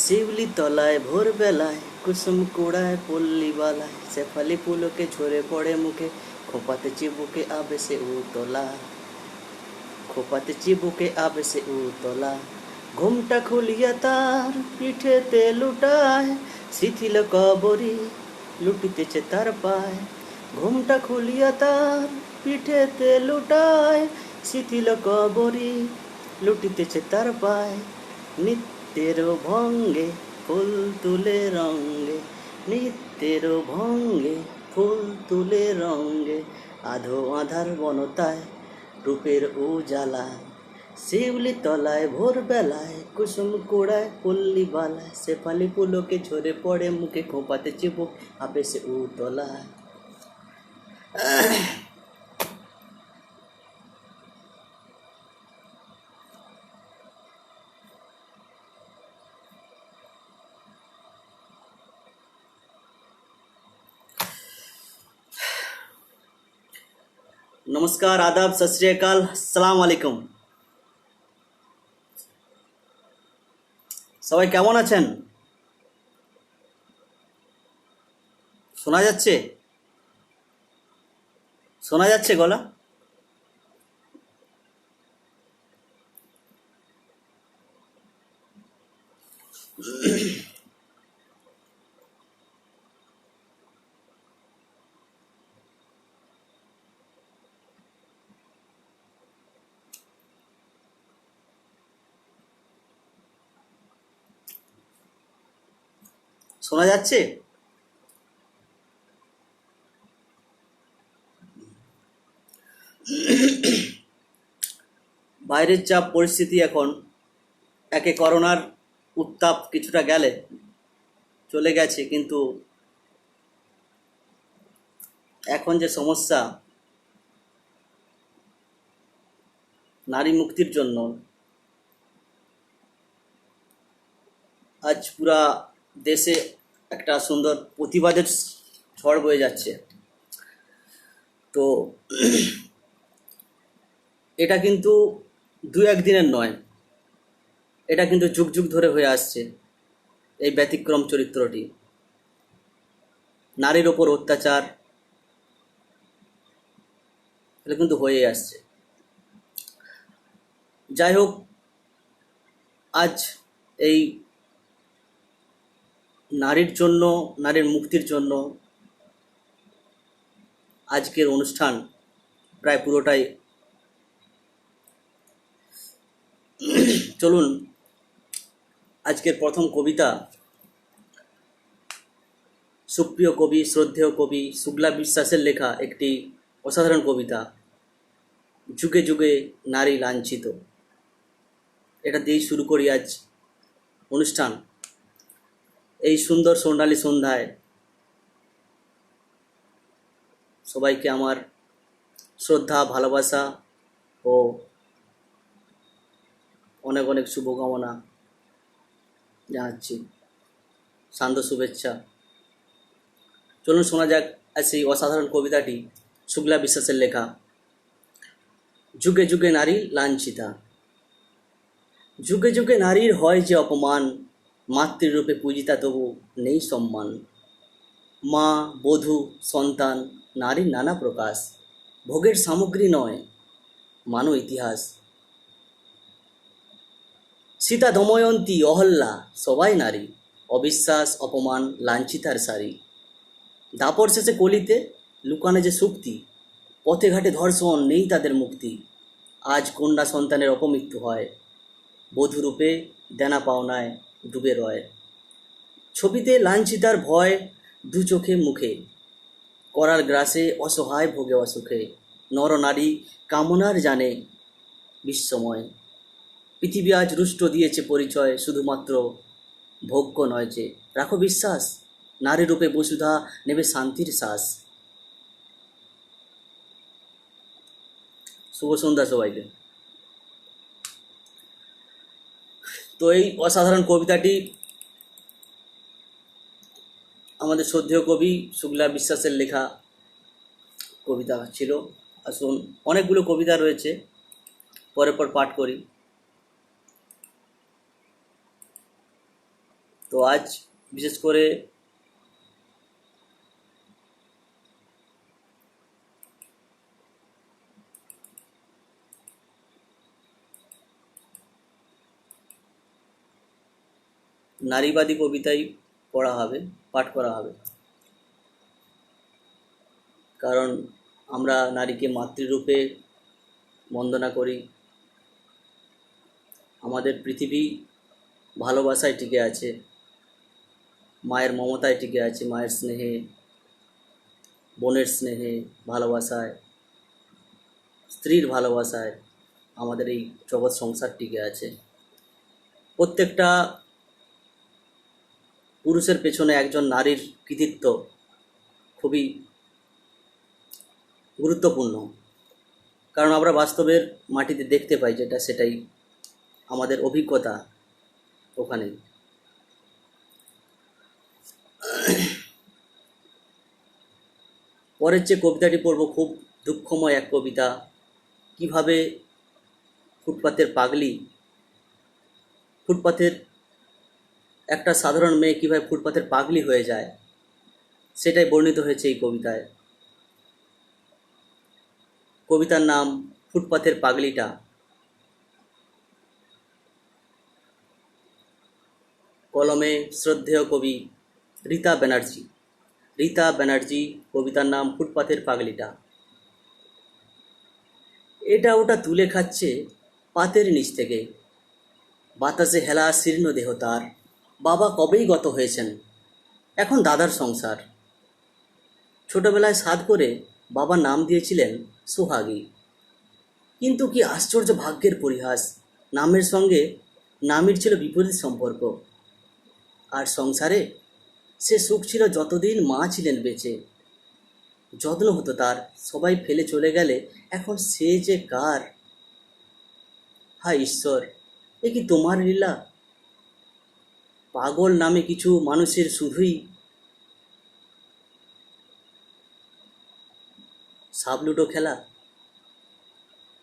শিউলি তলায় ভোরবেলায় কুসুম কুড়ায় পল্লী বালায় শেফালি ফুলকে ঝরে পড়ে মুখে খোপাতে চিবুকে আবে সে উতলা খোপাতে চিবুকে আবে সে উতলা ঘুমটা খুলিয়া তার পিঠেতে লুটায় শিথিল কবরী লুটিতেছে তার পায় ঘুমটা খুলিয়া তার পিঠেতে লুটায় শিথিল কবরী লুটিতেছে তার পায় নিত্যের ভঙ্গে ফুল তুলে রঙ্গে নিত্যের ভঙ্গে ফুল তুলে রঙ্গে আধো আধার বনতায় রূপের উজালা শিউলি তলায় ভোরবেলায় কুসুম কুড়ায় পল্লী বালায় শেফালি ফুলকে ঝরে পড়ে মুখে খোঁপাতে চিবুক আবে সে উতলা। नमस्कार, आदाब, सत श्री अकाल, अस्सलाम वालेकुम। সবাই কেমন আছেন? শোনা যাচ্ছে? শোনা যাচ্ছে গলা? শোনা যাচ্ছে? বাইরের যা পরিস্থিতি এখন, একে করোনার উত্তাপ কিছুটা গেলে চলে গেছে, কিন্তু এখন যে সমস্যা নারী মুক্তির জন্য, আজ পুরা দেশে একটা সুন্দর প্রতিবাদের ঝড় বয়ে যাচ্ছে। তো এটা কিন্তু দু একদিনের নয়, এটা কিন্তু যুগ যুগ ধরে হয়ে আসছে। এই ব্যতিক্রম চরিত্রটি, নারীর ওপর অত্যাচার, এটা কিন্তু হয়ে আসছে। যাই হোক, আজ এই নারীর জন্য, নারীর মুক্তির জন্য আজকের অনুষ্ঠান প্রায় পুরোটাই। চলুন, আজকের প্রথম কবিতা সুপ্রিয় কবি, শ্রদ্ধেয় কবি শুক্লা বিশ্বাসের লেখা একটি অসাধারণ কবিতা, যুগে যুগে নারী লাঞ্ছিত। এটা দিয়েই শুরু করি আজ অনুষ্ঠান। এই সুন্দর সোনালী সন্ধ্যায় সবাইকে আমার শ্রদ্ধা, ভালোবাসা ও অনেক অনেক শুভকামনা জানাচ্ছি, সান্ধ্য শুভেচ্ছা। চলুন শোনা যাক সেই অসাধারণ কবিতাটি, শুক্লা বিশ্বাসের লেখা, যুগে যুগে নারী লাঞ্ছিতা। যুগে যুগে নারীর হয় যে অপমান, মাতৃরূপে পূজিতা তবু নেই সম্মান। মা, বধূ, সন্তান, নারীর নানা প্রকাশ, ভোগের সামগ্রী নয় মানো ইতিহাস। সীতা, দময়ন্তী, অহল্যা সবাই নারী, অবিশ্বাস, অপমান, লাঞ্ছিতার সারি। দাপর শেষে কলিতে লুকানে যে শক্তি, পথে ঘাটে ধর্ষণ, নেই তাদের মুক্তি। আজ কন্যা সন্তানের অপমৃত্যু হয়, বধূরূপে দেনা পাওনায় ডুবে রয়। ছবিতে লাঞ্ছিতার ভয় দু চোখে মুখে, করার গ্রাসে অসহায় ভোগে অসুখে। নরনারী কামনার জানে বিশ্বময়, পৃথিবী আজ রুষ্ট দিয়েছে পরিচয়, শুধুমাত্র ভোগ্য নয় যে। রাখো বিশ্বাস, নারী রূপে বসুধা নেবে শান্তির শ্বাস। শুভ সন্ধ্যা সবাইকে। তো এই অসাধারণ কবিতাটি আমাদের শ্রদ্ধেয় কবি শুক্লা বিশ্বাসের লেখা কবিতা ছিল। আসুন, অনেকগুলো কবিতা রয়েছে, পরে পর পাঠ করি। আজ বিশেষ করে নারীবাদী কবিতাই পড়া হবে, পাঠ করা হবে। কারণ আমরা নারীকে মাতৃরূপে বন্দনা করি। আমাদের পৃথিবী ভালোবাসায় টিকে আছে, মায়ের মমতায় টিকে আছে, মায়ের স্নেহে, বোনের স্নেহে, ভালোবাসায়, স্ত্রীর ভালোবাসায় আমাদের এই জগৎ সংসার টিকে আছে। প্রত্যেকটা পুরুষের পেছনে একজন নারীর কৃতিত্ব খুবই গুরুত্বপূর্ণ। কারণ আমরা বাস্তবের মাটিতে দেখতে পাই যেটা, সেটাই আমাদের অভিজ্ঞতা ওখানে। পরের যে কবিতাটি পড়ব খুব দুঃখময় এক কবিতা। কিভাবে ফুটপাতের পাগলি, ফুটপাতের একটা সাধারণ মেয়ে কীভাবে ফুটপাতের পাগলি হয়ে যায় সেটাই বর্ণিত হয়েছে এই কবিতায়। কবিতার নাম ফুটপাতের পাগলিটা। কলমে শ্রদ্ধেয় কবি রীতা ব্যানার্জি। রীতা ব্যানার্জি, কবিতার নাম ফুটপাতের পাগলিটা। এটা ওটা তুলে খাচ্ছে পাতের নিচ থেকে, বাতাসে হেলা শীর্ণ দেহ তার। বাবা কবেই গত হয়েছেন, এখন দাদার সংসার। ছোটবেলায় সাধ করে বাবা নাম দিয়েছিলেন সোহাগী। কিন্তু কি আশ্চর্য ভাগ্যের পরিহাস, নামের সঙ্গে নামের ছিল বিপরীত সম্পর্ক। আর সংসারে সে সুখ ছিল যতদিন মা ছিলেন বেঁচে। যত্ন হতো তার, সবাই ফেলে চলে গেলে এখন সে যে কার। হায় ঈশ্বর, এ কি তোমার লীলা? পাগল নামে কিছু মানুষের শুধুই সাবলুডো খেলা।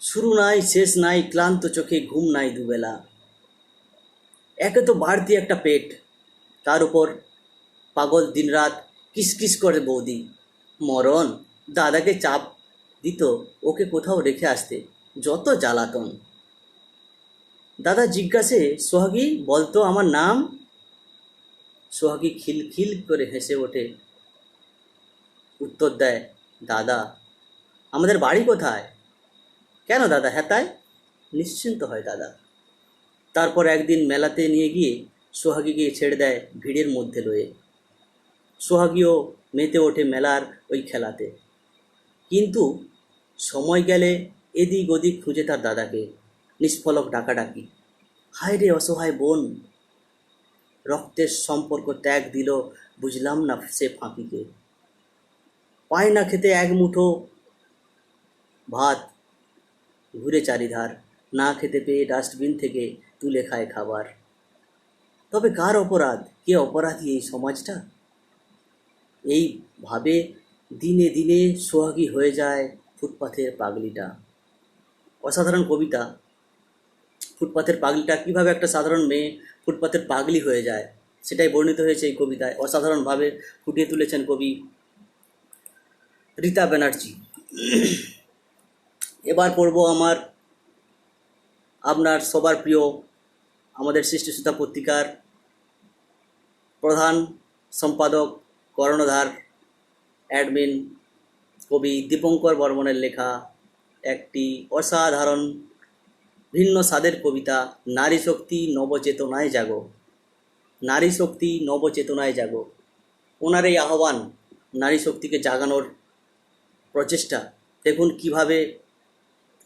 শুরু নাই শেষ নাই, ক্লান্ত চোখে ঘুম নাই দুবেলা। একে তো বাড়তি একটা পেট, তার উপর পাগল দিনরাত কিসকিস করে বৌদি। মরণ দাদাকে চাপ দিত ওকে কোথাও রেখে আসতে, যত জ্বালাতন। দাদা জিজ্ঞাসে, সোহাগী বলতো আমার নাম? সোহাগী খিলখিল করে হেসে ওঠে, উত্তর দেয়, দাদা। আমাদের বাড়ি কোথায়? কেন দাদা হেতায়? নিশ্চিন্ত হয় দাদা। তারপর একদিন মেলাতে নিয়ে গিয়ে সোহাগীকে ছেড়ে দেয় ভিড়ের মধ্যে রয়ে। সোহাগীও মেতে ওঠে মেলার ওই খেলাতে। কিন্তু সময় গেলে এদিক ওদিক খুঁজে তার দাদাকে, নিষ্ফলক ডাকাডাকি। হায় রে অসহায় বোন, রক্তের সম্পর্ক ত্যাগ দিল, বুঝলাম না সে ফাঁকিকে। পায় না খেতে এক মুঠো ভাত, ঘুরে চারিধার, না খেতে পেয়ে ডাস্টবিন থেকে তুলে খায় খাবার। তবে কার অপরাধ, কে অপরাধী এই সমাজটা? এইভাবে দিনে দিনে সোহাগী হয়ে যায় ফুটপাথের পাগলিটা। অসাধারণ কবিতা। ফুটপাথের পাগলিটা, কিভাবে একটা সাধারণ মেয়ে ফুটপাথের পাগলি হয়ে যায় সেটাই বর্ণিত হয়েছে এই কবিতায়। অসাধারণভাবে ফুটিয়ে তুলেছেন কবি রীতা ব্যানার্জি। এবার পড়ব আপনার সবার প্রিয়, আমাদের সৃষ্টিসুতা পত্রিকার প্রধান সম্পাদক, কর্ণধার, অ্যাডমিন কবি দীপঙ্কর বর্মনের লেখা একটি অসাধারণ ভিন্ন স্বাদের কবিতা, নারী শক্তি নবচেতনায় জাগো। নারী শক্তি নবচেতনায় জাগো। ওনার এই আহ্বান, নারী শক্তিকে জাগানোর প্রচেষ্টা, দেখুন কিভাবে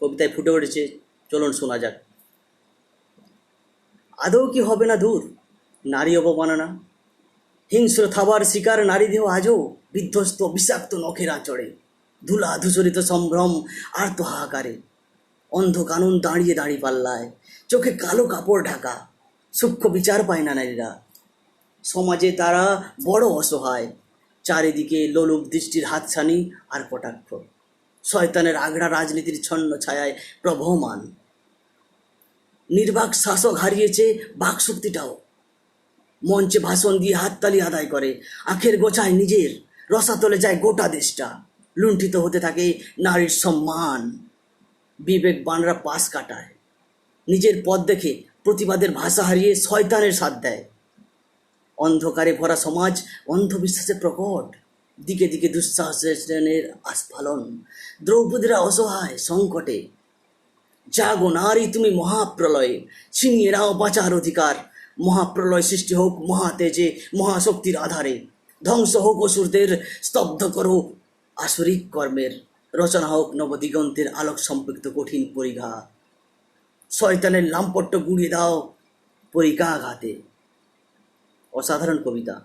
কবিতায় ফুটে উঠেছে। চলুন শোনা যাক। আদৌ কি হবে না দূর নারী অবমাননা? হিংস্র থাবার শিকার নারী দেহ আজও বিধ্বস্ত বিষাক্ত নখের আঁচড়ে, ধুলা ধূসরিত সম্ভ্রম আর তো হাহাকারে। অন্ধ কানুন দাঁড়িয়ে দাঁড়িয়ে পাল্লায়, চোখে কালো কাপড় ঢাকা, সূক্ষ্ম বিচার পায় না নারীরা। সমাজে তারা বড় অসহায়, চারিদিকে লোলুপ দৃষ্টির হাতছানি আর কটাক্ষ। শয়তানের আগ্রা রাজনীতির ছন্ন ছায়ায় প্রবহমান। নির্বাক শাসক হারিয়েছে বাকশক্তিটাও। মঞ্চে ভাষণ দিয়ে হাততালি আদায় করে, আখের গোছায় নিজের, রসাতলে যায় গোটা দেশটা। লুণ্ঠিত হতে থাকে নারীর সম্মান, বিবেকবানরা পাশ কাটায়, নিজের পথ দেখে প্রতিবাদের ভাষা হারিয়ে শয়তানের সাথ দেয়। অন্ধকারে ভরা সমাজ অন্ধবিশ্বাসে প্রকট, দিকে দিকে দুঃসাহসের আস্ফালন, দ্রৌপদীরা অসহায় সংকটে। জাগো নারী তুমি মহাপ্রলয়ে, ছিনিয়ে নাও বাঁচার অধিকার। মহাপ্রলয় সৃষ্টি হোক মহাতেজে, মহাশক্তির আধারে। ধ্বংস হোক অসুরদের, স্তব্ধ করো আসরিক কর্মের। রচনা হোক নবদিগন্তের আলোক সম্পৃক্ত কঠিন পরিঘা। শয়তানের লাম্পট্য গুড়িয়ে দাও পরিঘাঘাতে। অসাধারণ কবিতা।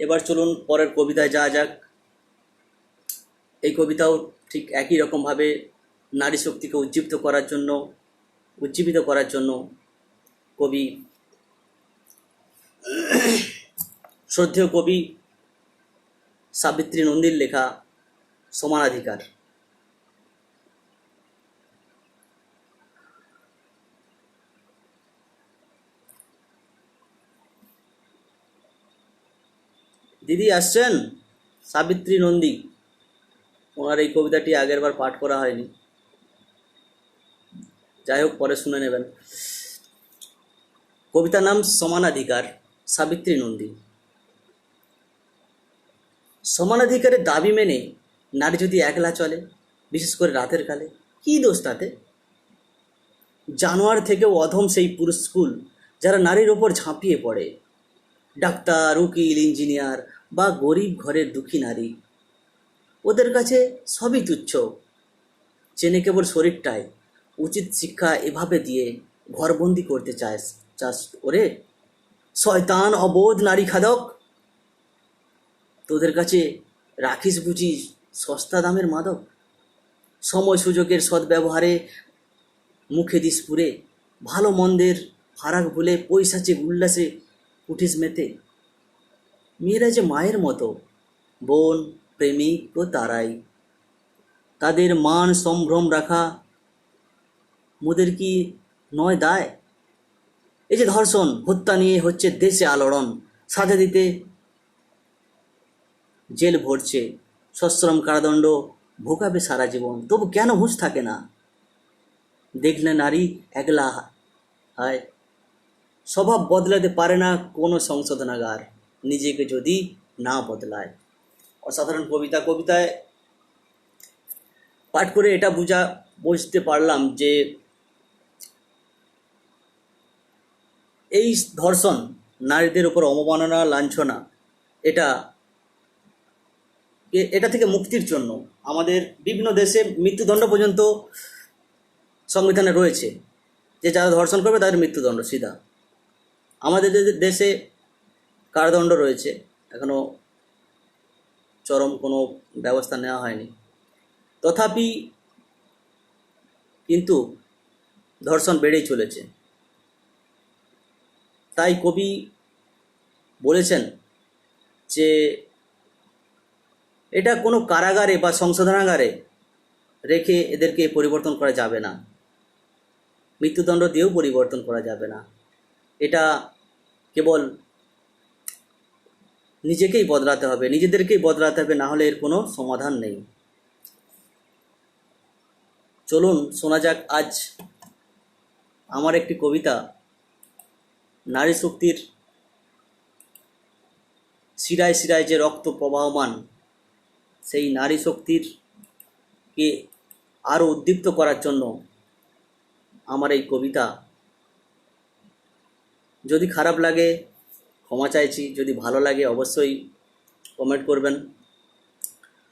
এবার চলুন পরের কবিতায় যাওয়া যাক। এই কবিতাও ঠিক একই রকমভাবে নারী শক্তিকে উজ্জীবিত করার জন্য কবি, শ্রদ্ধেয় কবি সাবিত্রী নন্দীর লেখা সমানাধিকার। দিদি আসছেন? সাবিত্রী নন্দী, ওনার এই কবিতাটি আগেরবার পাঠ করা হয়নি, যাই হোক পরে শুনে নেবেন। কবিতার নাম সমানাধিকার, সাবিত্রী নন্দী। সমানাধিকারের দাবি মেনে নারী যদি একলা চলে, বিশেষ করে রাতের কালে, কী দোষ তাতে? জানোয়ার থেকেও অধম সেই পুরুষকুল যারা নারীর ওপর ঝাঁপিয়ে পড়ে। ডাক্তার, উকিল, ইঞ্জিনিয়ার বা গরিব ঘরের দুঃখী নারী, ওদের কাছে সবই তুচ্ছ। চেনে কেবল শরীরটায়, উচিত শিক্ষা এভাবে দিয়ে ঘরবন্দি করতে চাস ওরে শয়তান অবোধ নারী খাদক। তোদের কাছে রাখিস বুঝি সস্তা দামের মাদক। সময় সুযোগের সদ্ব্যবহারে মুখে দিস পুরে, ভালো মন্দের ফারাক ভুলে পৈশাচিক উল্লাসে উঠিস মেতে। মেয়েরা যে মায়ের মতো, বোন, প্রেমিক ও তারাই। তাদের মান সম্ভ্রম রাখা মোদের কি নয় দায়? এই যে ধর্ষণ হত্যা নিয়ে হচ্ছে দেশে আলোড়ন, সাথে দিতে জেল ভরছে, সশ্রম কারাদণ্ড ভোগাবে সারা জীবন। তবু কেন হুঁশ থাকে না? দেখলে নারী একলা হয়, স্বভাব বদলাতে পারে না কোনো সংশোধনাগার, নিজেকে যদি না বদলায়। অসাধারণ কবিতা। কবিতায় পাঠ করে এটা বুঝতে পারলাম যে এই ধর্ষণ, নারীদের উপর অবমাননা, লাঞ্ছনা, এটা থেকে মুক্তির জন্য আমাদের বিভিন্ন দেশে মৃত্যুদণ্ড পর্যন্ত সংবিধানে রয়েছে, যে যারা ধর্ষণ করবে তাদের মৃত্যুদণ্ড সিধা। আমাদের দেশে কারাদণ্ড রয়েছে, এখনও চরম কোনো ব্যবস্থা নেওয়া হয়নি। তথাপি কিন্তু ধর্ষণ বেড়েই চলেছে। তাই কবি বলেছেন যে এটা কোনো কারাগারে বা সংশোধনাগারে রেখে এদেরকে পরিবর্তন করা যাবে না, মৃত্যুদণ্ড দিয়েও পরিবর্তন করা যাবে না। এটা কেবল নিজেকেই বদলাতে হবে, নিজেদেরকেই বদলাতে হবে, না হলে এর কোনো সমাধান নেই। চলুন শোনা যাক আজ আমার একটি কবিতা, নারী শক্তির শিরায় শিরায় যে রক্ত প্রবাহমান, সেই নারী শক্তিরকে আরও উদ্দীপ্ত করার জন্য আমার এই কবিতা। যদি খারাপ লাগে ক্ষমা চাইছি, যদি ভালো লাগে অবশ্যই কমেন্ট করবেন।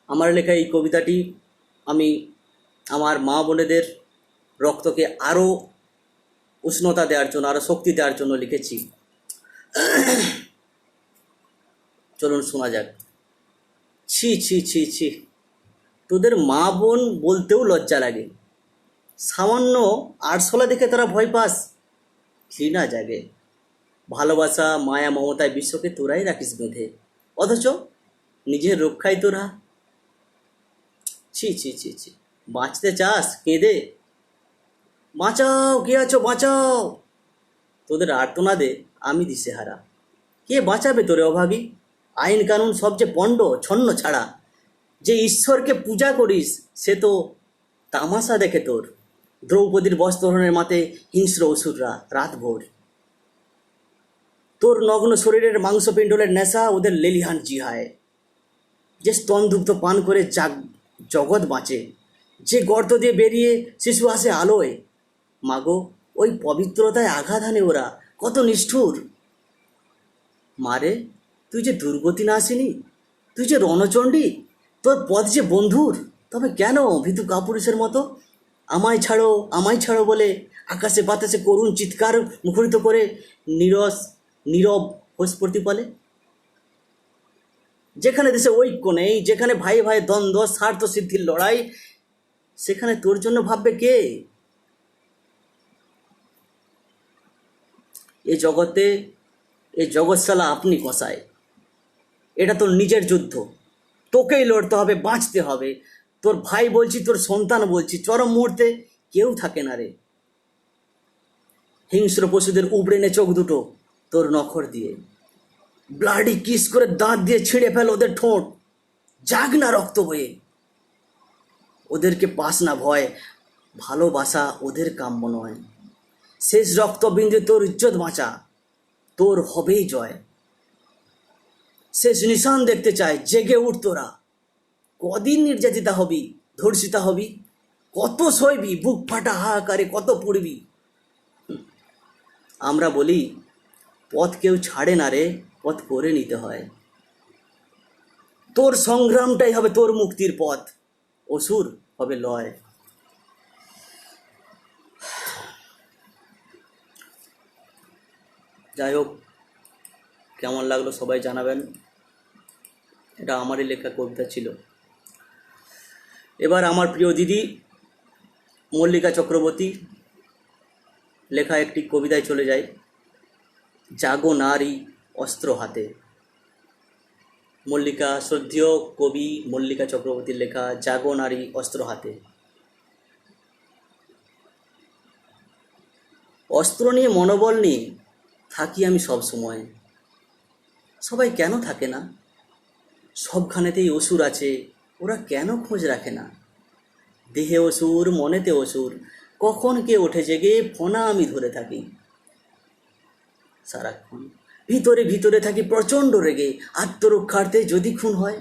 আমার লেখা এই কবিতাটি আমি আমার মা বোনেদের রক্তকে আরও উষ্ণতা দেওয়ার জন্য, আরও শক্তি দেওয়ার জন্য লিখেছি। চলুন শোনা যাক। ছি ছি ছি ছি, তোদের মা বোন বলতেও লজ্জা লাগে। সামান্য আরশোলা দেখে তারা ভয় পাস, ঘৃণা জাগে। ভালোবাসা মায়া মমতায় বিশ্বকে তোরাই রাখিস বেঁধে, অথচ নিজের রক্ষায় তোরা। ছি ছি ছি ছি, বাঁচতে চাস কেঁদে, বাঁচাও কে আছো বাঁচাও। তোদের আর্তনাদে আমি দিশেহারা, কে বাঁচাবে তোরে অভাগী? আইন কানুন সব যে পণ্ড ছন্ন ছাড়া, যে ঈশ্বরকে পূজা করিস সে তো তামাশা দেখে তোর। দ্রৌপদীর বস্ত্রহরণের মাতে হিংস্র অসুররা রাত ভোর, তোর নগ্ন শরীরের মাংসপিণ্ডলের নেশা ওদের লেলিহান জিহায়। যে স্তনদুগ্ধ পান করে জগৎ বাঁচে, যে গর্ত দিয়ে বেরিয়ে শিশু আসে আলোয়, মাগো ওই পবিত্রতায় আঘাত হানে ওরা, কত নিষ্ঠুর। মারে তুই যে দুর্গতি না আসিনি, তুই যে রণচণ্ডী, তোর পথ যে বন্ধুর, তবে কেন ভীতু কাপুরুষের মতো আমায় ছাড়ো বলে আকাশে বাতাসে করুণ চিৎকার মুখরিত করে নীরব হোস প্রতিপালে? যেখানে দেশে ঐক্য নেই, যেখানে ভাই ভাই দ্বন্দ্ব স্বার্থ সিদ্ধির লড়াই, সেখানে তোর জন্য ভাববে কে? এ জগতে এ জগৎশালা আপনি কসায়, এটা তোর নিজের যুদ্ধ, তোকেই লড়তে হবে, বাঁচতে হবে। তোর ভাই বলছি, তোর সন্তান বলছি, চরম মুহূর্তে কেউ থাকে না রে। হিংস্র পশুদের উবড়ে নে চোখ দুটো তোর নখর দিয়ে, ব্লাডি কিস করে দাঁত দিয়ে ছিঁড়ে ফেল ওদের ঠোঁট, জাগ না রক্ত বয়ে। ওদেরকে পাস না ভয়, ভালোবাসা ওদের কাম্য নয়। শেষ রক্তবিন্দু তোর ইজ্জত বাঁচা, তোর হবেই জয়। শেষ নিশান দেখতে চায়, জেগে উঠ তোরা। কদিন নির্যাতিতা হবি, ধর্ষিতা হবি, কত সইবি, বুক ফাটা হাহাকারে কত পড়বি। আমরা বলি পথ কেউ ছাড়ে না রে, পথ করে নিতে হয়। তোর সংগ্রামটাই হবে তোর মুক্তির পথ, অসুর হবে লয়। যাই হোক, কেমন লাগলো সবাই জানাবেন। এটা আমারই লেখা কবিতা ছিল। এবার আমার প্রিয় দিদি মল্লিকা চক্রবর্তী লেখা একটি কবিতায় চলে যাই। জাগো নারী অস্ত্র হাতে। শ্রদ্ধেয় কবি মল্লিকা চক্রবর্তীর লেখা জাগো নারী অস্ত্র হাতে। অস্ত্র নিয়ে মনোবল নিয়ে থাকি আমি সব সময়। সবাই কেন থাকে না? সবখানেতেই অসুর আছে, ওরা কেন খোঁজ রাখে না? দেহে অসুর মনেতে অসুর, কখন কে ওঠে জেগে ফোনা আমি ধরে থাকি সারাক্ষণ। ভিতরে ভিতরে থাকি প্রচণ্ড রেগে, আত্মরক্ষার্থে যদি খুন হয়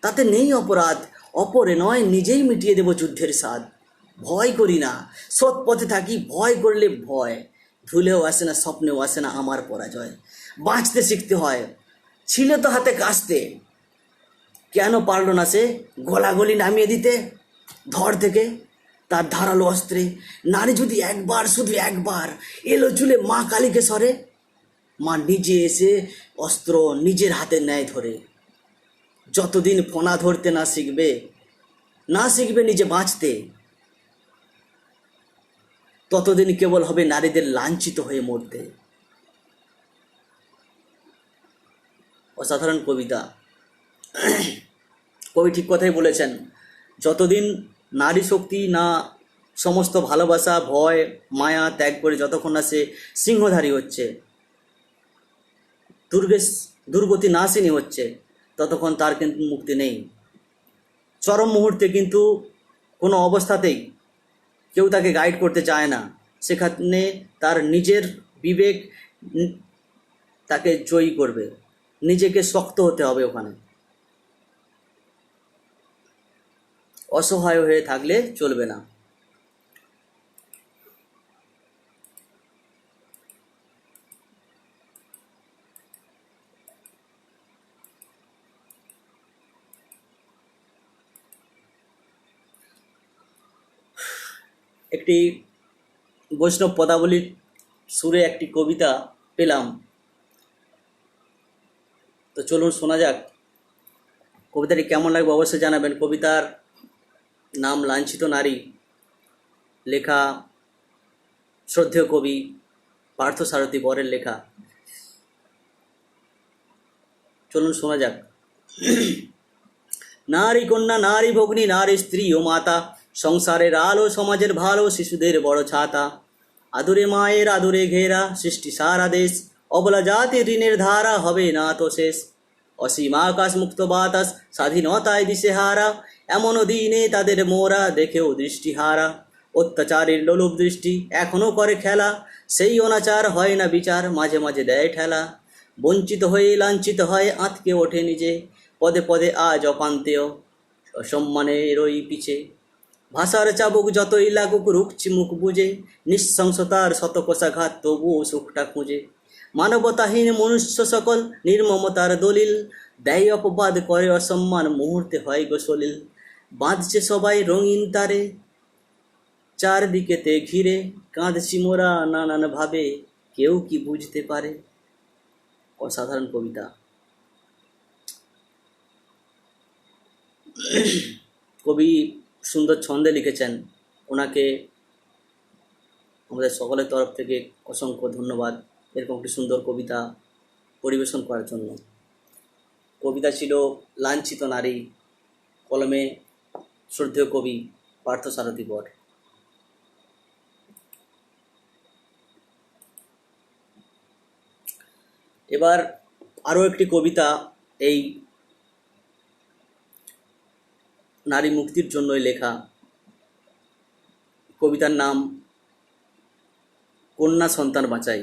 তাতে নেই অপরাধ, অপরে নয় নিজেই মিটিয়ে দেব যুদ্ধের স্বাদ। ভয় করি না, সৎ পথে থাকি, ভয় করলে ভয় ধুলেও আসে না, স্বপ্নেও আসে না আমার পরাজয়। বাঁচতে শিখতে হয়, ছিল তো হাতে কাস্তে, কেন পারল না সে গলাগলি নামিয়ে দিতে ধর থেকে তার ধারালো অস্ত্রে? নারী যদি একবার, শুধু একবার এলো চুলে মা কালীকে সরে, মা নিজে এসে অস্ত্র নিজের হাতে নেয় ধরে। যতদিন ফোনা ধরতে না শিখবে নিজে বাঁচতে, ততদিন কেবল হবে নারীদের লাঞ্ছিত হয়ে মরতে। অসাধারণ কবিতা। কবি ঠিক কথাই বলেছেন। যতদিন নারী শক্তি না সমস্ত ভালোবাসা ভয় মায়া ত্যাগ করে যতক্ষণ না সে সিংহধারী হচ্ছে, দুর্গতি নাশিনী হচ্ছে, ততক্ষণ তার কিন্তু মুক্তি নেই। চরম মুহূর্তে কিন্তু কোনো অবস্থাতেই কেউ তাকে গাইড করতে চায় না। সেখানে তার নিজের বিবেক তাকে জয়ী করবে, নিজেকে শক্ত হতে হবে। ওখানে অসহায় হয়ে থাকলে চলবে না। একটি বৈষ্ণব পদাবলীর সুরে একটি কবিতা পেলাম, তো চলুন শোনা যাক। কবিতাটি কেমন লাগবে অবশ্যই জানাবেন। কবিতার নাম লাঞ্ছিত নারী, লেখা শ্রদ্ধেয় কবি পার্থ সারথী বরের লেখা। চলুন শোনা যাক। নারী কন্যা, নারী ভগ্নী, নারী স্ত্রী ও মাতা, সংসারের আলো, সমাজের ভালো, শিশুদের বড় ছাতা। আদুরে মায়ের আদুরে ঘেরা, সৃষ্টি সারা দেশ, অবলা জাতির ঋণের ধারা হবে না তো শেষ। অসীম আকাশ, মুক্ত বাতাস, স্বাধীনতায় দিশেহারা, এমনও দিনে তাদের মোরা দেখেও দৃষ্টিহারা। অত্যাচারের লোলুপ দৃষ্টি এখনো করে খেলা, সেই অনাচার হয় না বিচার, মাঝে মাঝে দেয় ঠেলা। বঞ্চিত হয়ে লাঞ্ছিত হয় আঁতকে ওঠে নিজে, পদে পদে আজ অপান্তেয় অসম্মানের ওই পিছে। ভাষার চাবুক যতই লাগুক রুখছি মুখ বুঝে, নৃশংসতার শতকোষাঘাত তবুও সুখটা খুঁজে। মানবতাহীন মনুষ্য সকল নির্মমতার দলিল, দেয় অপবাদ করে অসম্মান, মুহূর্তে হয় গো সলিল। বাঁধছে সবাই রঙিন তারে চারদিকেতে ঘিরে, কাঁদছি মোরা নানান ভাবে, কেউ কি বুঝতে পারে। অসাধারণ কবিতা। কবি সুন্দর ছন্দে লিখেছেন, ওনাকে আমাদের সকলের তরফ থেকে অসংখ্য ধন্যবাদ এরকম একটি সুন্দর কবিতা পরিবেশন করার জন্য। কবিতা ছিল লাঞ্ছিত নারী, কলমে শ্রদ্ধেয় কবি পার্থসারথী বর। এবার আরও একটি কবিতা এই নারী মুক্তির জন্যই লেখা। কবিতার নাম কন্যা সন্তান বাঁচাই।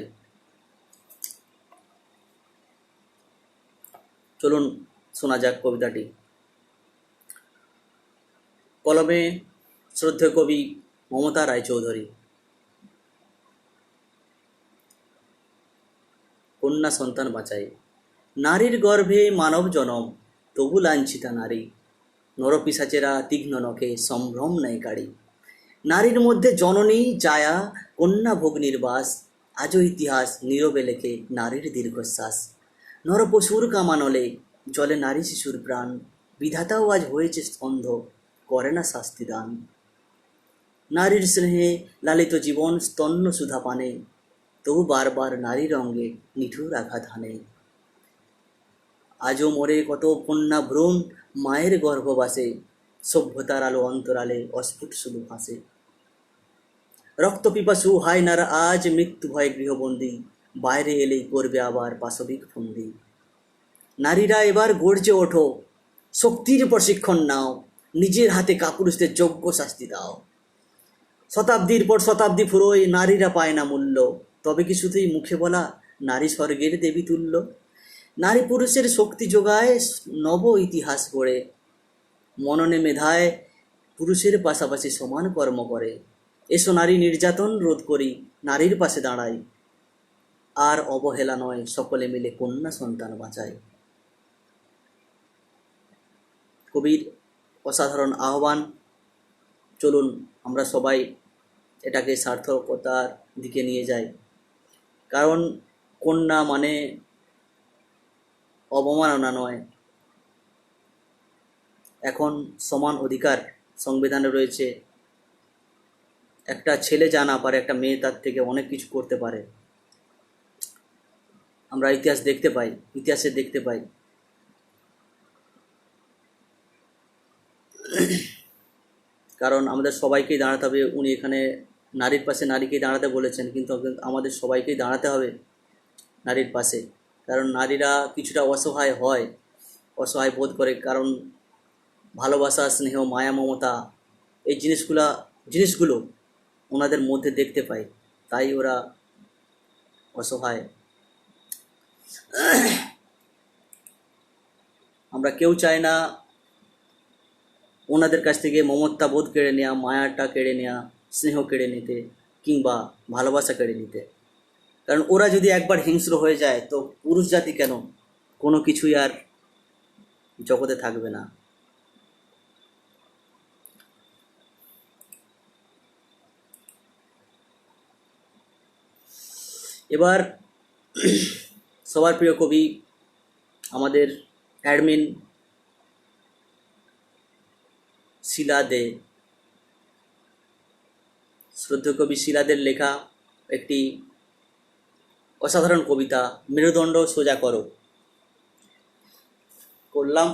চলুন শোনা যাক কবিতাটি। কলমে শ্রদ্ধেয় কবি মমতা রায়চৌধুরী। কন্যা সন্তান বাঁচাই। নারীর গর্ভে মানব জনম, তবু লাঞ্ছিতা নারী, নরপিশাচেরা তীক্ষ্ণ নখে সম্ভ্রম নেয় কাড়ি। নারীর মধ্যে জননী জায়া, কন্যা ভগ্নির বাস, আজও ইতিহাস নীরবে লেখে নারীর দীর্ঘশ্বাস। নরপশুর কামানলে জলে নারী শিশুর প্রাণ, বিধাতাও আজ হয়েছে স্তন্ধ, করে না শাস্তি দান। নারীর স্নেহে লালিত জীবন স্তন্য সুধা পানে, তবু বারবার নারীর অঙ্গে নিঠুর আঘাত হানে। আজও মরে কত কন্যা ভ্রূণ মায়ের গর্ভবাসে, সভ্যতার আলো অন্তরালে অস্ফুট শুধু ভাসে। রক্ত পিপাসু হায়নারা আজ মৃত্যু ভয়ে গৃহবন্দী, বাইরে এলেই করবে আবার পাশবিক ফন্দি। নারীরা এবার গর্জে ওঠো, শক্তির প্রশিক্ষণ নাও, নিজের হাতে কাপুরুষদের যোগ্য শাস্তি দাও। শতাব্দীর পর শতাব্দী ফুরোয় নারীরা পায় না মূল্য, তবে কি শুধুই মুখে বলা নারী স্বর্গের দেবী তুল্য। নারী পুরুষের শক্তি যোগায় নব ইতিহাস গড়ে, মননে মেধায় পুরুষের পাশাপাশি সমান কর্ম করে। এসো নারী নির্যাতন রোধ করি, নারীর পাশে দাঁড়াই, আর অবহেলা নয় সকলে মিলে কন্যা সন্তান বাঁচাই। কবির অসাধারণ আহ্বান। চলুন আমরা সবাই এটাকে সার্থকতার দিকে নিয়ে যাই, কারণ কন্যা মানে অবমাননা নয়। এখন সমান অধিকার সংবিধানে রয়েছে, একটা ছেলে যা না পারে একটা মেয়ে তার থেকে অনেক কিছু করতে পারে। আমরা ইতিহাসে দেখতে পাই। কারণ আমাদের সবাইকেই দাঁড়াতে হবে। উনি এখানে নারীর পাশে নারীকেই দাঁড়াতে বলেছেন, কিন্তু আমাদের সবাইকেই দাঁড়াতে হবে নারীর পাশে। কারণ নারীরা কিছুটা অসহায় বোধ করে, কারণ ভালোবাসা, স্নেহ, মায়া, মমতা এই জিনিসগুলো ওনাদের মধ্যে দেখতে পাই, তাই ওরা অসহায়। আমরা কেউ চাই না ওনাদের কাছ থেকে মমতা বোধ কেড়ে নেওয়া, মায়াটা কেড়ে নেওয়া, স্নেহ কেড়ে নিতে, কিংবা ভালোবাসা কেড়ে নিতে। কারণ ওরা যদি একবার হিংস্র হয়ে যায় তো পুরুষ জাতি কেন, কোনো কিছুই আর জগতে থাকবে না। এবার সবার প্রিয় কবি আমাদের অ্যাডমিন শিলা দে, শ্রদ্ধেয় কবি শিলাদের লেখা একটি অসাধারণ কবিতা মেরুদণ্ড সোজা করো। করলাম।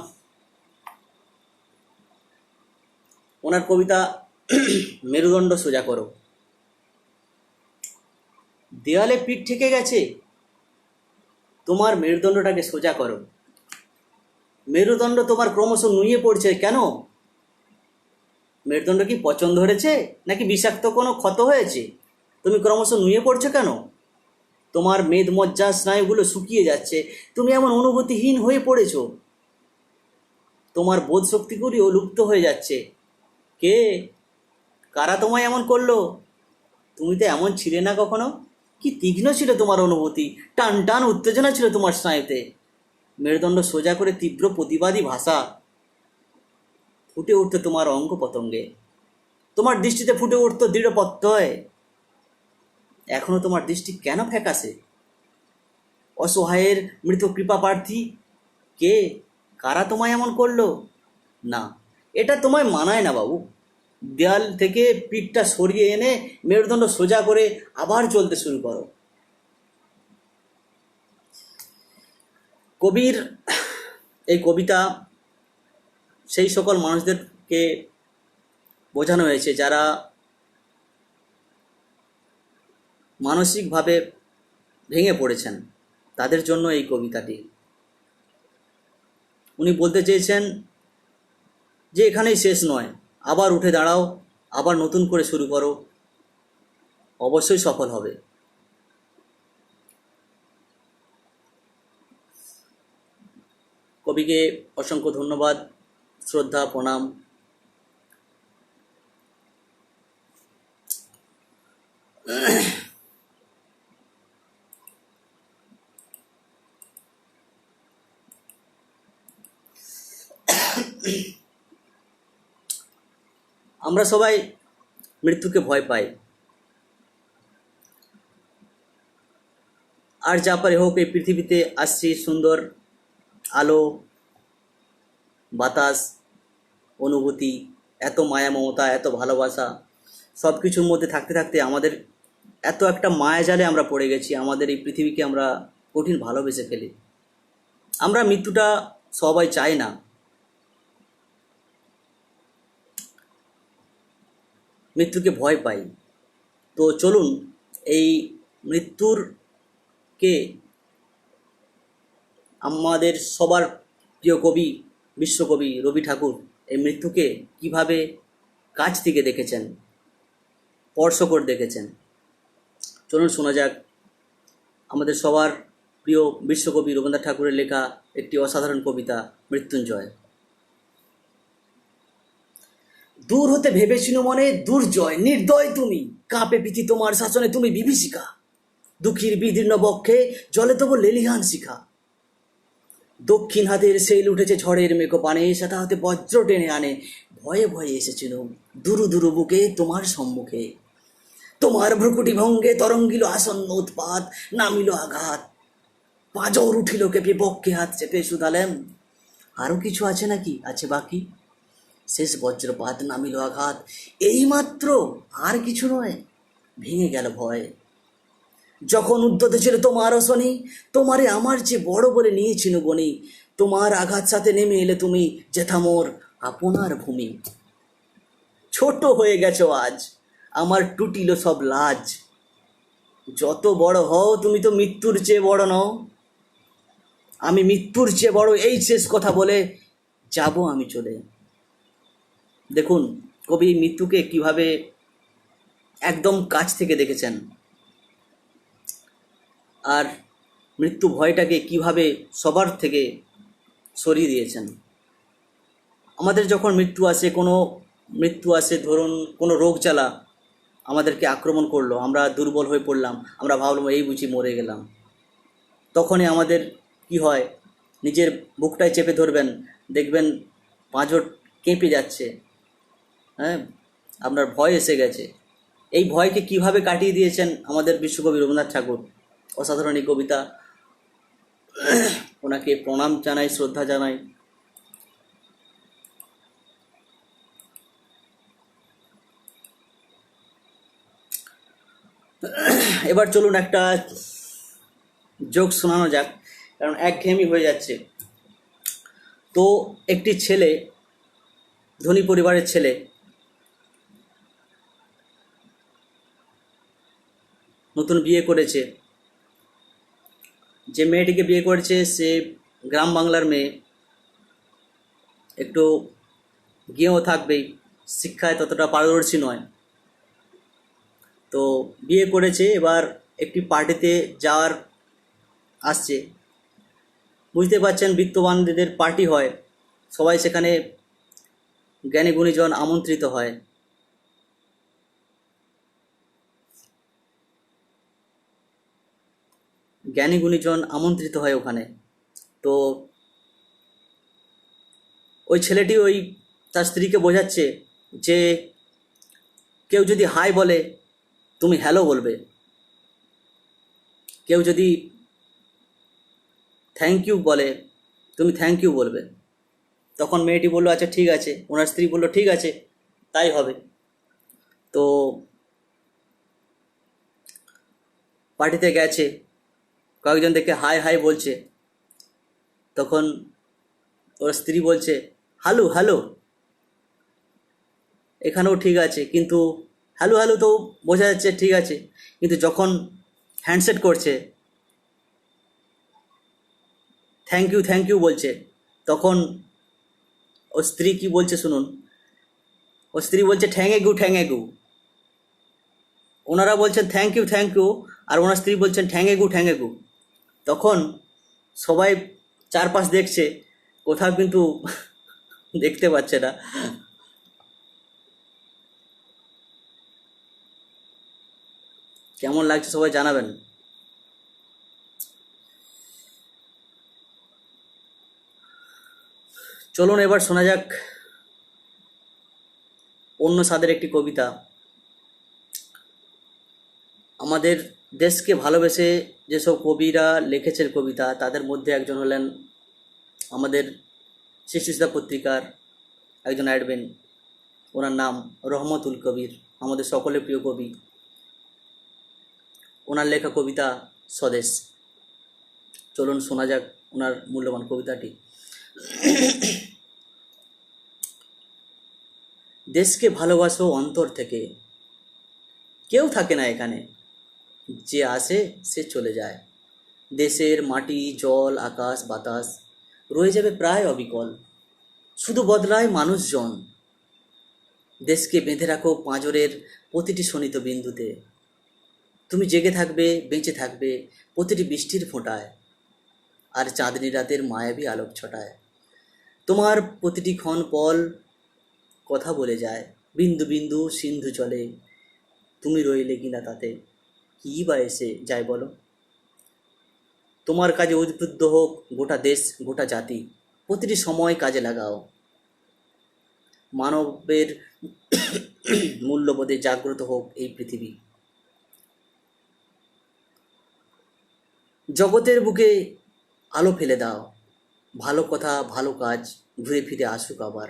ওনার কবিতা মেরুদণ্ড সোজা করো। দেয়ালে পিঠ ঠেকে গেছে, তোমার মেরুদণ্ডটাকে সোজা করো। মেরুদণ্ড তোমার ক্রমশ নুয়ে পড়ছে কেন? মেরুদণ্ড কি পচন ধরেছে নাকি বিষাক্ত কোনো ক্ষত হয়েছে? তুমি ক্রমশ নুয়ে পড়ছো কেন? তোমার মেদ মজ্জা স্নায়ুগুলো শুকিয়ে যাচ্ছে, তুমি এমন অনুভূতিহীন হয়ে পড়েছো। তোমার বোধ শক্তিগুলিও লুপ্ত হয়ে যাচ্ছে। কে, কারা তোমায় এমন করলো? তুমি তো এমন ছিলে না কখনো। কি তীক্ষ্ণ ছিল তোমার অনুভূতি, টান টান উত্তেজনা ছিল তোমার স্নায়ুতে। মেরুদণ্ড সোজা করে তীব্র প্রতিবাদী ভাষা ফুটে উঠত তোমার অঙ্গ পতঙ্গে। তোমার দৃষ্টিতে ফুটে উঠত দৃঢ় প্রত্যয়। এখনো তোমার দৃষ্টি কেন ফ্যাকাশে? অসহায়ের মৃত কৃপা প্রার্থী কে, কারা তোমায় এমন করলো? না, এটা তোমায় মানায় না বাবু। দেয়াল থেকে পিঠটা সরিয়ে এনে মেরুদণ্ড সোজা করে আবার চলতে শুরু করো। কবির এই কবিতা সেই সকল মানুষদেরকে বোঝানো হয়েছে যারা মানসিকভাবে ভেঙে পড়েছেন, তাদের জন্য এই কবিতাটি। উনি বলতে চেয়েছেন যে এখানেই শেষ নয়, আবার উঠে দাঁড়াও, আবার নতুন করে শুরু করো, অবশ্যই সফল হবে। কবিকে অসংখ্য ধন্যবাদ, শ্রদ্ধা, প্রণাম। আমরা সবাই মৃত্যুকে ভয় পাই, আর যা পারে হোক এই পৃথিবীতে আসছি সুন্দর আলো, বাতাস, অনুভূতি, এত মায়া মমতা, এত ভালোবাসা, সব কিছুর মধ্যে থাকতে থাকতে আমাদের এত একটা মায়া জালে আমরা পড়ে গেছি, আমাদের এই পৃথিবীকে আমরা কঠিন ভালোবেসে ফেলি। আমরা মৃত্যুটা সবাই চাই না, মৃত্যুকে ভয় পাই। তো চলুন এই মৃত্যুরকে আমাদের সবার প্রিয় কবি, বিশ্বকবি রবি ঠাকুর এই মৃত্যুকে কিভাবে কাছ থেকে দেখেছেন, স্পর্শ করে দেখেছেন। চলুন শোনা যাক আমাদের সবার প্রিয় বিশ্বকবি রবীন্দ্রনাথ ঠাকুরের লেখা একটি অসাধারণ কবিতা মৃত্যুঞ্জয়। দূর হতে ভেবেছিল মনে দুর্জয় নির্দয় তুমি, কাঁপে পিঠি তোমার শাসনে তুমি বিভীষিকা। দুঃখীর বিদীর্ণ বক্ষে জলে তবু লেলিহান শিখা। দক্ষিণ হাতের সেল উঠেছে ঝড়ের মেঘো পানে, সেটা হতে বজ্র টেনে আনে। ভয়ে ভয়ে এসেছিল দুরু দুরু বুকে তোমার সম্মুখে। তোমার ভ্রুকুটি ভঙ্গে তরঙ্গিল আসন্ন উৎপাত, নামিল আঘাত। পাঁজর উঠিল কেঁপে, বক্ষে হাত চেপে শুধালেম, আরো কিছু আছে নাকি, আছে বাকি? শেষ বজ্রপাত, নামিল আঘাত, এইমাত্র, আর কিছু নয়। ভেঙে গেল ভয়। যখন উদ্যতে ছিল তোমার শনি, তোমারে আমার চেয়ে বড় বলে নিয়েছিল গণি। তোমার আঘাত সাথে নেমে এলে তুমি, যেথা মোর আপনার ভূমি। ছোট হয়ে গেছো আজ, আমার টুটিল সব লাজ। যত বড় হও তুমি তো মৃত্যুর চেয়ে বড় নও। আমি মৃত্যুর চেয়ে বড়, এই শেষ কথা বলে যাব আমি চলে। দেখুন কবি মৃত্যুকে কিভাবে একদম কাছ থেকে দেখেছেন, আর মৃত্যু ভয়টাকে কিভাবে সবার থেকে সরিয়ে দিয়েছেন। আমাদের যখন মৃত্যু আসে, ধরুন কোনো রোগ জ্বালা আমাদেরকে আক্রমণ করলো, আমরা দুর্বল হয়ে পড়লাম, আমরা ভাবলাম এই বুঝি মরে গেলাম। তখনই আমাদের কি হয়, নিজের বুকটায় চেপে ধরবেন, দেখবেন পাঁজর কেঁপে যাচ্ছে, হ্যাঁ, আপনার ভয় এসে গেছে। এই ভয়কে কিভাবে কাটিয়ে দিয়েছেন আমাদের বিশ্বকবি রবীন্দ্রনাথ ঠাকুর। অসাধারণ এই কবিতা, ওনাকে প্রণাম জানাই, শ্রদ্ধা জানাই। এবার চলুন একটা জোক শোনানো যাক, কারণ একঘেয়েমি হয়ে যাচ্ছে। তো একটি ছেলে, ধনী পরিবারের ছেলে, নতুন বিয়ে করেছে। যে মেয়েটিকে বিয়ে করেছে সে গ্রাম বাংলার মেয়ে, একটু গেঁয়ো থাকবেই, শিক্ষায় ততটা পারদর্শী নয়। তো বিয়ে করেছে, এবার একটি পার্টিতে যাওয়ার আসছে। বুঝতে পারছেন, বিত্তবানদের পার্টি হয়, সবাই সেখানে জ্ঞানী গুণীজন আমন্ত্রিত হয়। জ্ঞানী গুণীজন আমন্ত্রিত হয় ওখানে। তো ওই ছেলেটি ওই তার স্ত্রীকে বোঝাচ্ছে যে কেউ যদি হাই বলে তুমি হ্যালো বলবে, কেউ যদি থ্যাংক ইউ বলে তুমি থ্যাংক ইউ বলবে। তখন মেয়েটি বললো আচ্ছা ঠিক আছে, ওনার স্ত্রী বললো ঠিক আছে, তাই হবে। তো পার্টিতে গেছে, কয়েকজন দেখে হাই হাই বলছে। তখন ওর স্ত্রী বলছে হ্যালো হ্যালো, এখানেও ঠিক আছে, কিন্তু হ্যালো হ্যালো তো বোঝা যাচ্ছে ঠিক আছে, কিন্তু যখন হ্যান্ডশেক করছে, থ্যাংক ইউ বলছে, তখন ওর স্ত্রী কি বলছে শুনুন। ওর স্ত্রী বলছে ঠ্যাঙে গু। ওনারা বলছেন থ্যাংক ইউ, আর ওনার স্ত্রী বলছেন ঠ্যাঙে গু। তখন সবাই চারপাশ দেখছে, কোথাও কিন্তু দেখতে পাচ্ছে না। কেমন লাগছে সবাই জানাবেন। চলুন এবার শোনা যাক অন্য স্বাদের একটি কবিতা। আমাদের দেশকে ভালোবেসে যেসব কবিরা লিখেছেন কবিতা, তাদের মধ্যে একজন হলেন আমাদের শিশুসিতা পত্রিকার একজন অ্যাডমিন, ওনার নাম রহমতুল কবির, আমাদের সকলের প্রিয় কবি। ওনার লেখা কবিতা স্বদেশ। চলুন শোনা যাক ওনার মূল্যবান কবিতাটি। দেশকে ভালোবাসো অন্তর থেকে, কেউ থাকে না এখানে, যে আসে সে চলে যায়। দেশের মাটি জল আকাশ বাতাস রয়ে যাবে প্রায় অবিকল, শুধু বদলায় মানুষজন। দেশকে বেঁধে রাখো পাঁজরের প্রতিটি শোণিত বিন্দুতে, তুমি জেগে থাকবে বেঁচে থাকবে প্রতিটি বৃষ্টির ফোঁটায়, আর চাঁদনি রাতের মায়াবী আলোক ছটায়। তোমার প্রতিটি ক্ষণ পল কথা বলে যায়, বিন্দু বিন্দু সিন্ধু চলে, তুমি রইলে কিনা তাতে, কী বা এসে যায় বলো। তোমার কাজে উদ্বুদ্ধ হোক গোটা দেশ গোটা জাতি, প্রতিটি সময় কাজে লাগাও। মানবের মূল্যবোধে জাগ্রত হোক এই পৃথিবী। জগতের বুকে আলো ফেলে দাও, ভালো কথা ভালো কাজ ঘুরে ফিরে আসুক আবার।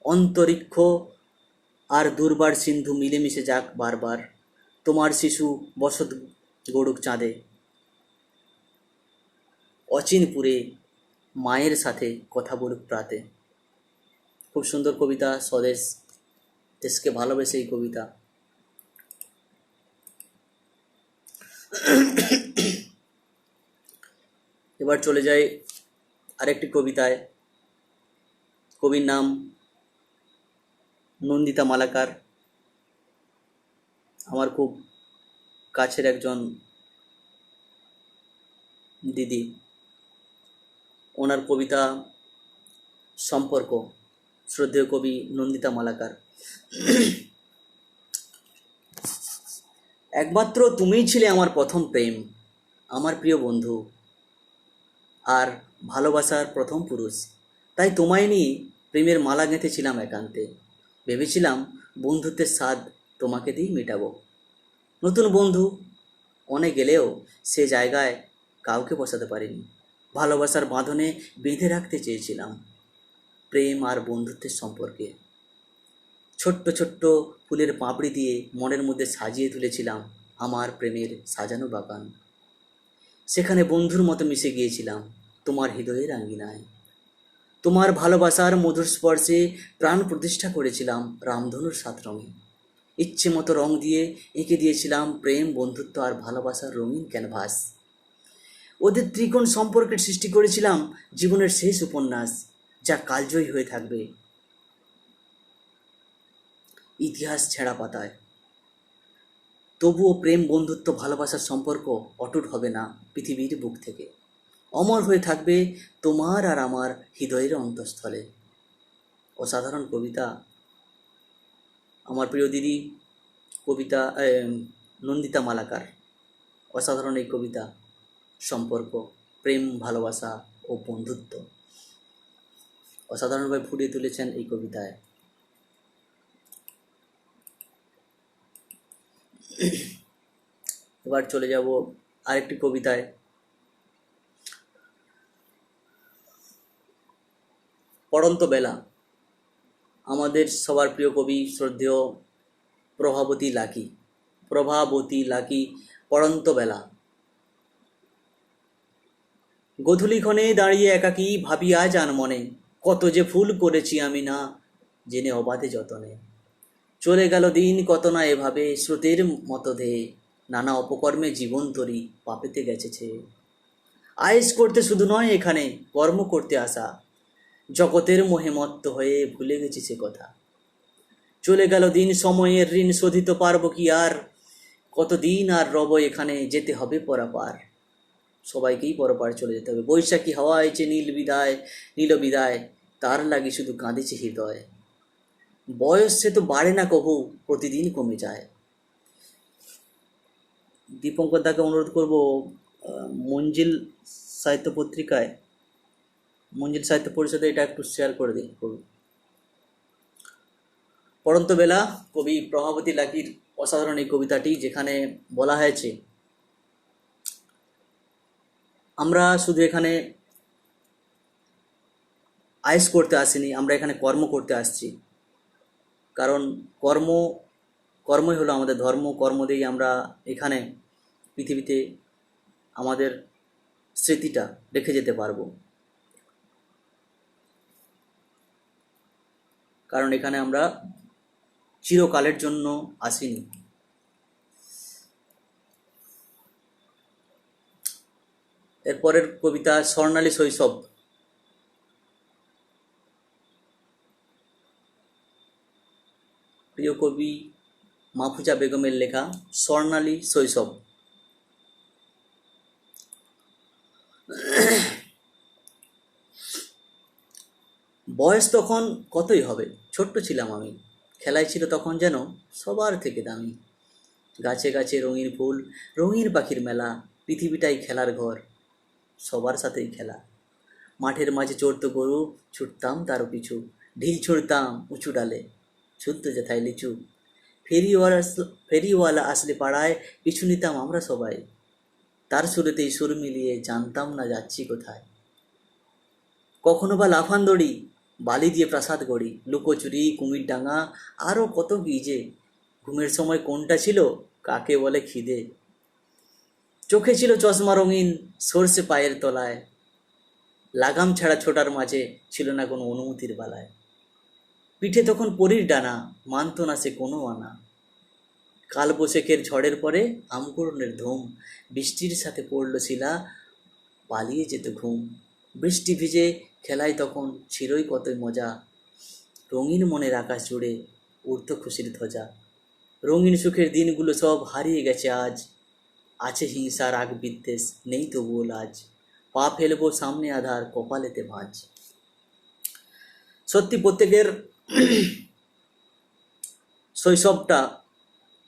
অন্তরিক্ষ আর দুর্বার সিন্ধু মিলেমিশে যাক বারবার, তোমার শিশু বসত গড়ুক চাঁদে, অচিনপুরে মায়ের সাথে কথা বলুক প্রাতে। খুব সুন্দর কবিতা স্বদেশ, দেশকে ভালোবেসে এই কবিতা। এবার চলে যাই আরেকটি কবিতায়। কবির নাম নন্দিতা মালাকার, আমার খুব কাছের একজন দিদি। ওনার কবিতা সম্পর্ক, শ্রদ্ধেয় কবি নন্দিতা মালাকার। একমাত্র তুমিই ছিলে আমার প্রথম প্রেম, আমার প্রিয় বন্ধু আর ভালোবাসার প্রথম পুরুষ। তাই তোমায় নিয়ে প্রেমের মালা গেঁথেছিলাম একান্তে, ভেবেছিলাম বন্ধুত্বের স্বাদ তোমাকে দিয়েই মেটাবো। নতুন বন্ধু অনেক গেলেও সে জায়গায় কাউকে বসাতে পারিনি। ভালোবাসার বাঁধনে বেঁধে রাখতে চেয়েছিলাম প্রেম আর বন্ধুত্বের সম্পর্কে। ছোট্ট ছোট্ট ফুলের পাপড়ি দিয়ে মনের মধ্যে সাজিয়ে তুলেছিলাম আমার প্রেমের সাজানো বাগান। সেখানে বন্ধুর মতো মিশে গিয়েছিলাম তোমার হৃদয়ের আঙ্গিনায়। তোমার ভালোবাসার মধুর স্পর্শে প্রাণ প্রতিষ্ঠা করেছিলাম রামধনুর 7 রঙে। ইচ্ছে মতো রং দিয়ে এঁকে দিয়েছিলাম প্রেম, বন্ধুত্ব আর ভালোবাসার রঙিন ক্যানভাস। ওদের ত্রিকোণ সম্পর্কের সৃষ্টি করেছিলাম জীবনের শেষ উপন্যাস, যা কালজয়ী হয়ে থাকবে ইতিহাস ছেঁড়া পাতায়। তবুও প্রেম, বন্ধুত্ব, ভালোবাসার সম্পর্ক অটুট হবে না পৃথিবীর বুক থেকে। অমর হয়ে থাকবে তোমার আর আমার হৃদয়ের অন্তঃস্থলে। অসাধারণ কবিতা আমার প্রিয় দিদি কবিতা নন্দিতা মালাকার। অসাধারণ এই কবিতা, সম্পর্ক, প্রেম, ভালোবাসা ও বন্ধুত্ব অসাধারণভাবে ফুটিয়ে তুলেছেন এই কবিতায়। এবার চলে যাব আরেকটি কবিতায়। পড়ন্ত বেলা, আমাদের সবার প্রিয় কবি শ্রদ্ধেয় প্রভাবতী লাকি। পড়ন্ত বেলা, গোধূলিক্ষণে দাঁড়িয়ে একাকী ভাবি আজ আনমনে, কত যে ভুল করেছি আমি না জেনে অবাধে যতনে। চলে গেল দিন কত না এভাবে স্রোতের মতো ধেয়ে, নানা অপকর্মে জীবন তরি পাপেতে গেছেছে। আয়েশ করতে শুধু নয় এখানে কর্ম করতে আসা, জগতের মোহে মত্ত হয়ে ভুলে গেছি সে কথা। চলে গেল দিন, সময়ের ঋণ শোধিত পারবো কি আর, কতদিন আর রব এখানে, যেতে হবে পরাপার। সবাইকেই পরপার চলে যেতে হবে। বৈশাখী হাওয়া আইছে নীল বিদায়, তার লাগি শুধু কাঁদিছে হৃদয়। বয়স সে তো বাড়ে না কবু, প্রতিদিন কমে যায়। দীপঙ্কর দাকে অনুরোধ করব মঞ্জিল সাহিত্য পত্রিকায়, মঞ্জিল সাহিত্য পরিষদে এটা একটু শেয়ার করে দিন। পড়ন্ত বেলা, কবি প্রভাবতী লাকির অসাধারণ এই কবিতাটি, যেখানে বলা হয়েছে আমরা শুধু এখানে আয়েশ করতে আসিনি, আমরা এখানে কর্ম করতে আসছি। কারণ কর্মই হলো আমাদের ধর্ম। কর্ম দিয়েই আমরা এখানে পৃথিবীতে আমাদের স্মৃতিটা রেখে যেতে পারবো। কারণ এখানে আমরা চিরকালের জন্য আসিনি। এরপরের কবিতা স্বর্ণালী শৈশব। প্রিয় কবি মাহফুজা বেগমের লেখা স্বর্ণালী শৈশব। বয়স তখন কতই হবে, ছোট্ট ছিলাম আমি। খেলায় ছিল তখন যেন সবার থেকে দামি। গাছে গাছে রঙিন ফুল, রঙিন পাখির মেলা, পৃথিবীটাই খেলার ঘর, সবার সাথেই খেলা। মাঠের মাঝে চড়তো গরু, ছুটতাম তারও পিছু, ঢিল ছুড়তাম উঁচু ডালে, ছুটতে যেথায় লিচু। ফেরিওয়ালা আসলে পাড়ায় পিছু নিতাম আমরা সবাই, তার সুরেতেই সুর মিলিয়ে জানতাম না যাচ্ছি কোথায়। কখনো বা লাফান দড়ি, বালি দিয়ে প্রাসাদ গড়ি, লুকোচুরি, কুমির ডাঙা, আরও কত কি যে। ঘুমের সময় কোনটা ছিল কাকে বলে খিদে। চোখে ছিল চশমা রঙিন, সর্ষে পায়ের তলায়, লাগাম ছাড়া ছোটার মাঝে ছিল না কোনো অনুমতির বালায়। পিঠে তখন পরীর ডানা, মানত না সে কোনো আনা। কালবৈশাখের ঝড়ের পরে আমকুড়নের ধুম, বৃষ্টির সাথে পড়ল শিলা, পালিয়ে যেত ঘুম। বৃষ্টি ভিজে খেলায় তখন ছিলই কতই মজা, রঙিন মনের আকাশ জুড়ে উড়ত খুশির ধ্বজা। রঙিন সুখের দিনগুলো সব হারিয়ে গেছে আজ, আছে হিংসা রাগ বিদ্বেষ, নেই তবুও লাজ। পা ফেলবো সামনে আধার, কপালেতে ভাঁজ। সত্যি প্রত্যেকের শৈশবটা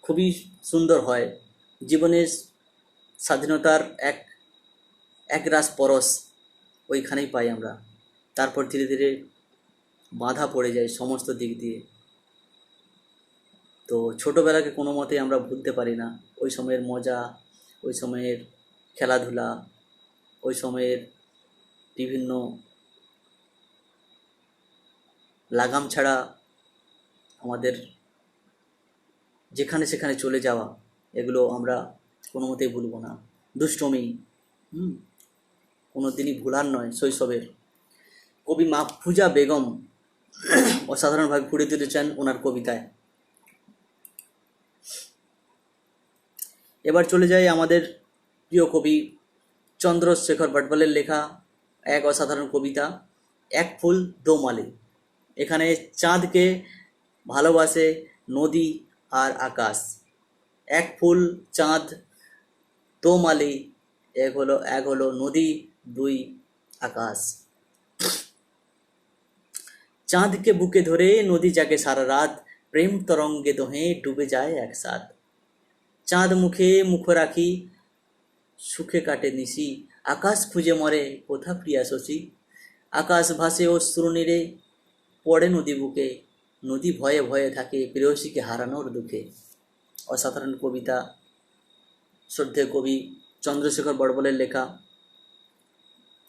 খুবই সুন্দর হয়। জীবনের স্বাধীনতার একরাশ পরশ ওইখানেই পাই আমরা। তারপর ধীরে ধীরে বাধা পড়ে যায় সমস্ত দিক দিয়ে। তো ছোটোবেলাকে কোনো মতেই আমরা ভুলতে পারি না। ওই সময়ের মজা, ওই সময়ের খেলাধুলা, ওই সময়ের বিভিন্ন লাগাম ছাড়া আমাদের যেখানে সেখানে চলে যাওয়া, এগুলো আমরা কোনো মতেই ভুলব না। দুষ্টমি কোনো দিনই ভুলার নয় শৈশবের। কবি মাহফুজা বেগম অসাধারণভাবে ফুটিয়ে তুলেছেন ওনার কবিতায়। এবার চলে যাই আমাদের প্রিয় কবি চন্দ্রশেখর ভাটপালের লেখা এক অসাধারণ কবিতা এক ফুল দো মালি। এখানে চাঁদকে ভালোবাসে নদী আর আকাশ। এক ফুল চাঁদ, দো মালি, এক হলো নদী, দুই আকাশ। চাঁদকে বুকে ধরে নদী জাগে সারা রাত, প্রেম তরঙ্গে দোহে ডুবে যায় একসাথ। চাঁদ মুখে মুখ রাখি, সুখে কাটে নিশি, আকাশ খুঁজে মরে কোথা প্রিয়া শশী। আকাশ ভাসে অশ্রু নীরে, পড়ে নদী বুকে, নদী ভয়ে ভয়ে থাকে প্রেয়সীকে হারানোর দুঃখে। অসাধারণ কবিতা, শ্রদ্ধেয় কবি চন্দ্রশেখর বড়বলের লেখা।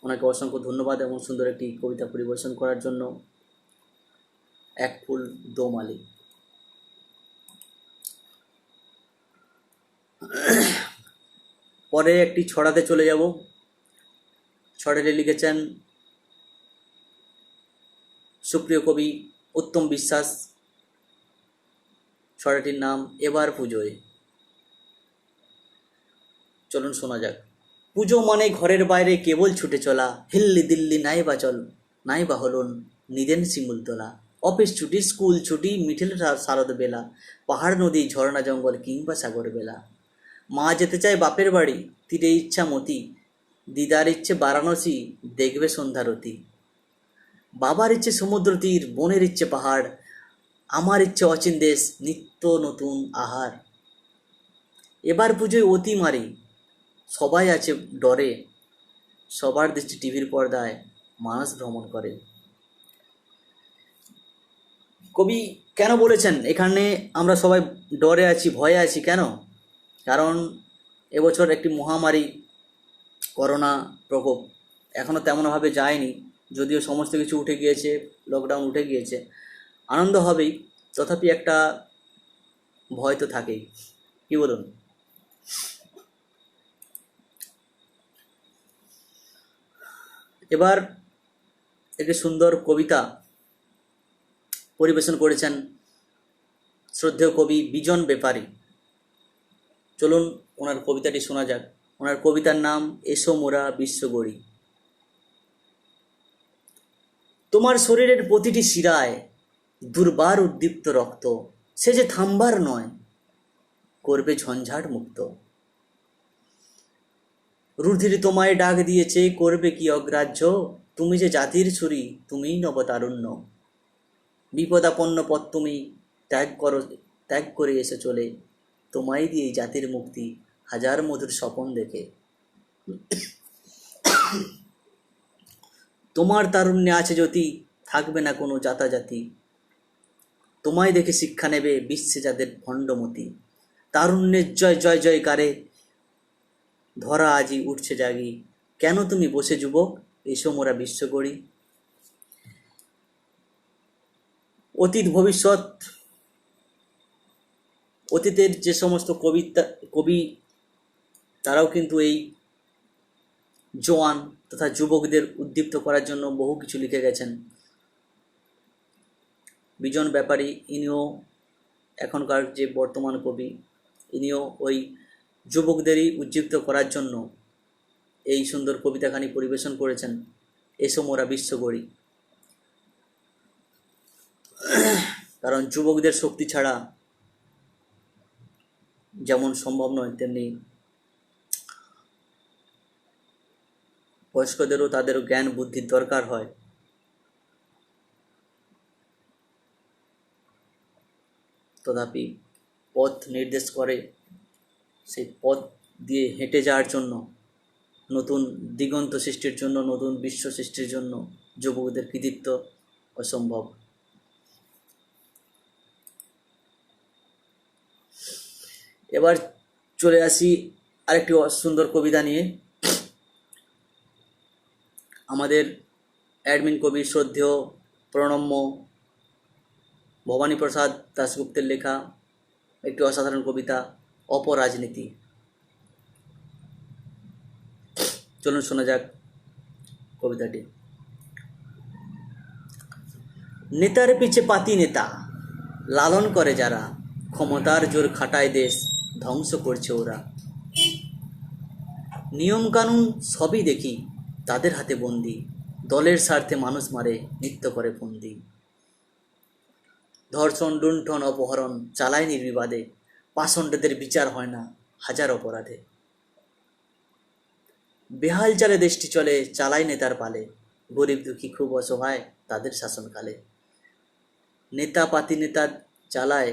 ওনাকে অসংখ্য ধন্যবাদ এবং সুন্দর একটি কবিতা পরিবেশন করার জন্য। এক ফুল দো মালি। পরে একটি ছড়াতে চলে যাব। ছড়াটি লিখেছেন সুপ্রিয় কবি উত্তম বিশ্বাস। ছড়াটির নাম এবার পুজোয়। চলুন শোনা যাক। পুজো মানে ঘরের বাইরে কেবল ছুটে চলা, হিল্লি দিল্লি নাই বা চল, নাই বা হলুন নিদেন শিমুল তোলা। অফিস ছুটি, স্কুল ছুটি, মিঠিল শারদ বেলা, পাহাড় নদী ঝর্ণা জঙ্গল কিংবা সাগর বেলা। মা যেতে চায় বাপের বাড়ি, তীরে ইচ্ছা মতি, দিদার ইচ্ছে বারাণসী, দেখবে সন্ধ্যারতি। বাবার ইচ্ছে সমুদ্র তীর, বোনের ইচ্ছে পাহাড়, আমার ইচ্ছে অচিন দেশ, নিত্য নতুন আহার। এবার পুজোয় অতি মারি, সবাই আছে ডরে, সবার দৃষ্টি টিভির পর্দায়, মানুষ ভ্রমণ করে। কবি কেন বলেছেন এখানে আমরা সবাই ডরে আছি, ভয়ে আছি কেন? কারণ এবছর একটি মহামারী করোনা প্রকোপ এখনও তেমনভাবে যায়নি, যদিও সমস্ত কিছু উঠে গিয়েছে, লকডাউন উঠে গিয়েছে, আনন্দ হবেই, তথাপি একটা ভয় তো থাকেই, কি বলুন? এবার একটি সুন্দর কবিতা পরিবেশন করেছেন শ্রদ্ধেয় কবি বিজন ব্যাপারী। চলুন ওনার কবিতাটি শোনা যাক। ওনার কবিতার নাম এসো মোরা বিশ্ব গড়ি। তোমার শরীরের প্রতিটি শিরায় দুর্বার উদ্দীপ্ত রক্ত, সে যে থামবার নয়, করবে ঝঞ্ঝাট মুক্ত। রুধির তোমায় ডাক দিয়েছে, করবে কি অগ্রাহ্য, তুমি যে জাতির ছুরি, তুমিই নবতারুণ্য। বিপদাপন্ন পথ তুমি ত্যাগ করে এসে চলে, তোমায় দিয়ে জাতির মুক্তি, হাজার মধুর স্বপন দেখে। তোমার তারুণ্যে আছে জ্যোতি, থাকবে না কোনো জাতাজাতি, তোমায় দেখে শিক্ষা নেবে বিশ্বে যাদের ভণ্ডমতি। তারুণ্যের জয় জয় জয়কারে ধরা আজি উঠছে জাগি, কেন তুমি বসে যুবক, এসো মোরা বিশ্ব গড়ি। অতীত ভবিষ্যৎ, অতীতের যে সমস্ত কবি তারাও কিন্তু এই জওয়ান তথা যুবকদের উদ্দীপ্ত করার জন্য বহু কিছু লিখে গেছেন। বিজন ব্যাপারী ইনিও এখনকার যে বর্তমান কবি, ইনিও ওই যুবকদেরই উজ্জীবিত করার জন্য এই সুন্দর কবিতাখানি পরিবেশন করেছেন, এসো মোরা বিশ্ব গড়ি। কারণ যুবকদের শক্তি ছাড়া যেমন সম্ভব নয়, তেমনি বয়স্কদেরও তাদেরও জ্ঞান বুদ্ধির দরকার হয়। তথাপি পথ নির্দেশ করে, সেই পথ দিয়ে হেঁটে যাওয়ার জন্য, নতুন দিগন্ত সৃষ্টির জন্য, নতুন বিশ্ব সৃষ্টির জন্য যুবকদের কৃতিত্ব অসম্ভব। এবার চলে আসি আরেকটি সুন্দর কবিতা নিয়ে। আমাদের অ্যাডমিন কবি শ্রদ্ধেয় প্রণম্য ভবানীপ্রসাদ দাশগুপ্তের লেখা একটি অসাধারণ কবিতা অপরাজনীতি। চলুন শোনা যাক কবিতাটি। নেতার পিছে পাতি নেতা, লালন করে যারা, ক্ষমতার জোর খাটায় দেশ, ধ্বংস করছে ওরা। নিয়মকানুন সবই দেখি তাদের হাতে বন্দি, দলের স্বার্থে মানুষ মারে, নিত্য করে ফন্দি। ধর্ষণ, লুণ্ঠন, অপহরণ চালায় নির্বিবাদে, পাষণ্ডদের বিচার হয় না হাজার অপরাধে। বেহাল চালে দেশটি চলে, চালায় নেতার পালে, গরিব দুঃখী খুব অসহায় তাদের শাসনকালে। নেতা পাতি নেতা চালায়,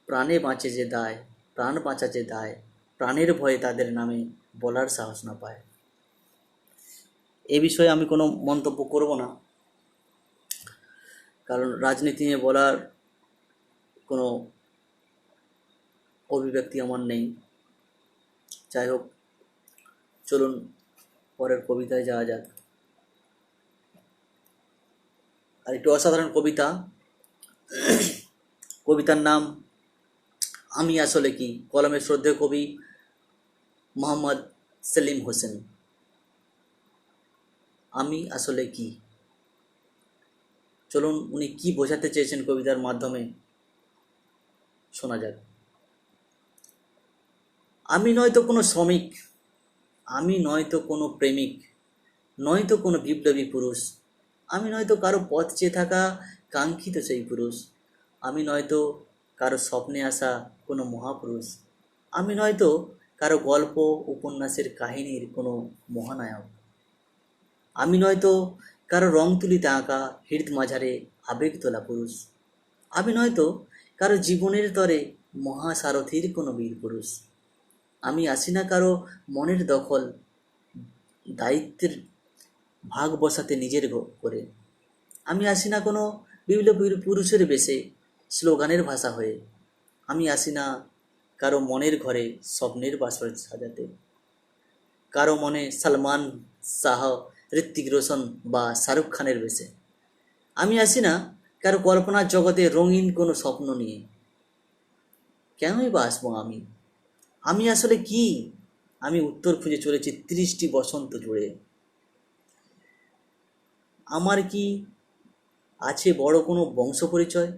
প্রাণে বাঁচে যে দায়, প্রাণ বাঁচা যে দায়, প্রাণের ভয়ে তাদের নামে বলার সাহস না পায়। এ বিষয়ে আমি কোনো মন্তব্য করব না, কারণ রাজনীতি নিয়ে বলার কোনো অভিব্যক্তি আমার নেই। যাই হোক, চলুন পরের কবিতায় যাওয়া যাক। আর একটু অসাধারণ কবিতা, কবিতার নাম আমি আসলে কি, কলমের শ্রদ্ধেয় কবি মোহাম্মদ সেলিম হোসেন। আমি আসলে কি, চলুন উনি কি বোঝাতে চেয়েছেন কবিতার মাধ্যমে শোনা যাক। আমি নয়তো কোনো শ্রমিক, আমি নয়তো কোনো প্রেমিক, নয়তো কোনো বিপ্লবী পুরুষ, আমি নয়তো কারো পথ চেয়ে থাকা কাঙ্ক্ষিত সেই পুরুষ, আমি নয়তো কারো স্বপ্নে আসা কোনো মহাপুরুষ, আমি নয়তো কারো গল্প উপন্যাসের কাহিনীর কোনো মহানায়ক, আমি নয়তো কারো রং তুলিতে আঁকা হৃদ মাঝারে আবেগ তোলা পুরুষ, আমি নয়তো কারো জীবনের তরে মহাসারথীর কোনো বীর পুরুষ, আমি আসি না কারো মনের দখল, দায়িত্বের ভাগ বসাতে নিজের করে, আমি আসি না কোনো বিপ্লবীর পুরুষের বেশে স্লোগানের ভাষা হয়ে, আমি আসি না কারো মনের ঘরে স্বপ্নের বাসর সাজাতে, কারো মনে সালমান শাহ, ঋত্বিক রোশন বা শাহরুখ খানের বেশে, আমি আসি না কারো কল্পনার জগতে রঙিন কোনো স্বপ্ন নিয়ে। কেনই বা আসবো আমি, আমি আসলে কি? আমি উত্তর খুঁজে চলেছি 30টি বসন্ত জুড়ে। আমার কি আছে বড় কোনো বংশ পরিচয়,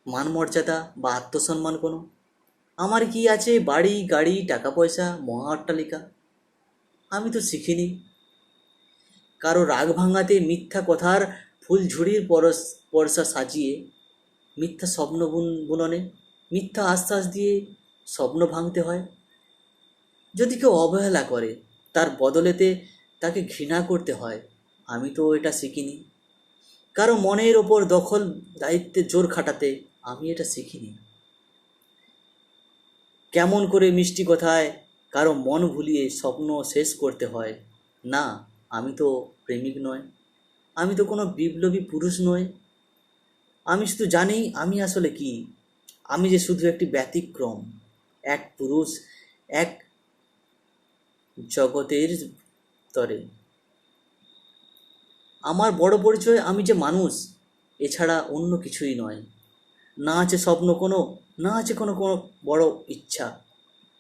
মান মর্যাদা বা আত্মসম্মান কোনো? আমার কি আছে বাড়ি গাড়ি টাকা পয়সা মহা অট্টালিকা? আমি তো শিখিনি কারো রাগ ভাঙাতে মিথ্যা কথার ফুলঝুরির পরশা সাজিয়ে, মিথ্যা স্বপ্ন বুননে মিথ্যা আশ্বাস দিয়ে স্বপ্ন ভাঙতে হয়। যদি কেউ অবহেলা করে তার বদলেতে তাকে ঘৃণা করতে হয়, আমি তো এটা শিখিনি। কারো মনের ওপর দখল দায়িত্বে জোর খাটাতে আমি এটা শিখিনি। কেমন করে মিষ্টি কথায় কারো মন ভুলিয়ে স্বপ্ন শেষ করতে হয়, না আমি তো প্রেমিক নয়, আমি তো কোনো বিপ্লবী পুরুষ নয়। আমি শুধু জানি আমি আসলে কি, আমি যে শুধু একটি ব্যতিক্রম, এক পুরুষ এক জগতের তরে। আমার বড় পরিচয় আমি যে মানুষ, এছাড়া অন্য কিছুই নয়। না আছে স্বপ্ন কোনো, না আছে কোনো কোনো বড় ইচ্ছা,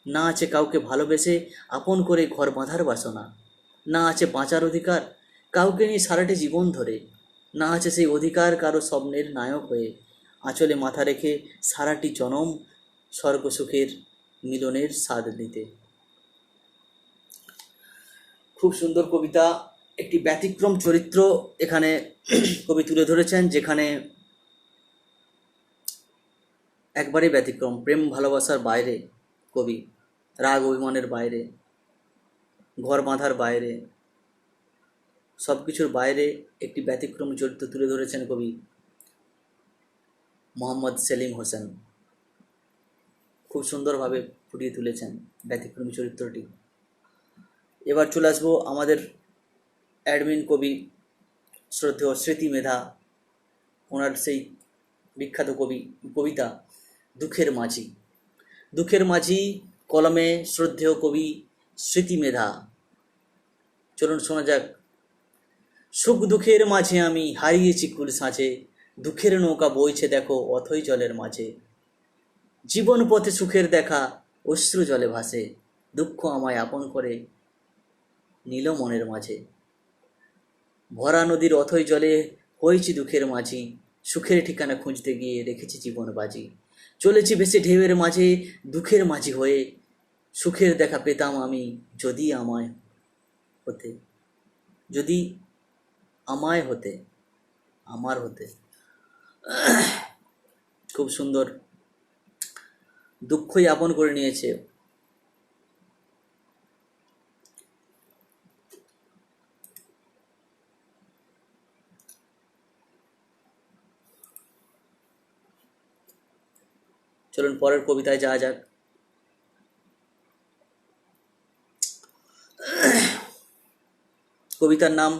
না আছে কাউকে ভালোবেসে আপন করে ঘর বাঁধার বাসনা, না আছে বাঁচার অধিকার কাউকে নিয়ে সারাটি জীবন ধরে, না আছে সেই অধিকার কারো স্বপ্নের নায়ক হয়ে আঁচলে মাথা রেখে সারাটি জনম স্বর্গ সুখের মিলনের স্বাদ নিতে। খুব সুন্দর কবিতা, একটি ব্যতিক্রম চরিত্র এখানে কবি তুলে ধরেছেন, যেখানে একবারে ব্যতিক্রম, প্রেম ভালোবাসার বাইরে কবি, রাগ অভিমানের বাইরে, ঘর বাঁধার বাইরে, সব কিছুর বাইরে একটি ব্যতিক্রম চরিত্র তুলে ধরেছেন কবি মোহাম্মদ সেলিম হোসেন। খুব সুন্দরভাবে ফুটিয়ে তুলেছেন ব্যতিক্রমী চরিত্রটি। এবার চলে আসবো আমাদের অ্যাডমিন কবি শ্রদ্ধেয় স্মৃতি মেধা, ওনার সেই বিখ্যাত কবিতা দুঃখের মাঝি। দুঃখের মাঝি কলমে শ্রদ্ধেয় কবি স্মৃতি মেধা। চলুন শোনা যাক। সুখ দুঃখের মাঝে আমি হারিয়েছি কুল সাঁচে, দুঃখের নৌকা বইছে দেখো অথই জলের মাঝে, জীবন পথে সুখের দেখা অশ্রু জলে ভাসে, দুঃখ আমায় আপন করে নীল মনের মাঝে, ভরা নদীর অথই জলে হয়েছি দুঃখের মাঝি, সুখের ঠিকানা খুঁজতে গিয়ে রেখেছি জীবন বাজি, চলেছি ভেসে ঢেউয়ের মাঝে দুঃখের মাঝি হয়ে, সুখের দেখা পেতাম আমি যদি আমায় হতে, যদি আমায় হতে, আমার হতে। খুব সুন্দর, দুঃখই আপন করে নিয়েছে। চলুন পরের কবিতায় যাওয়া যাক। কবিতার নাম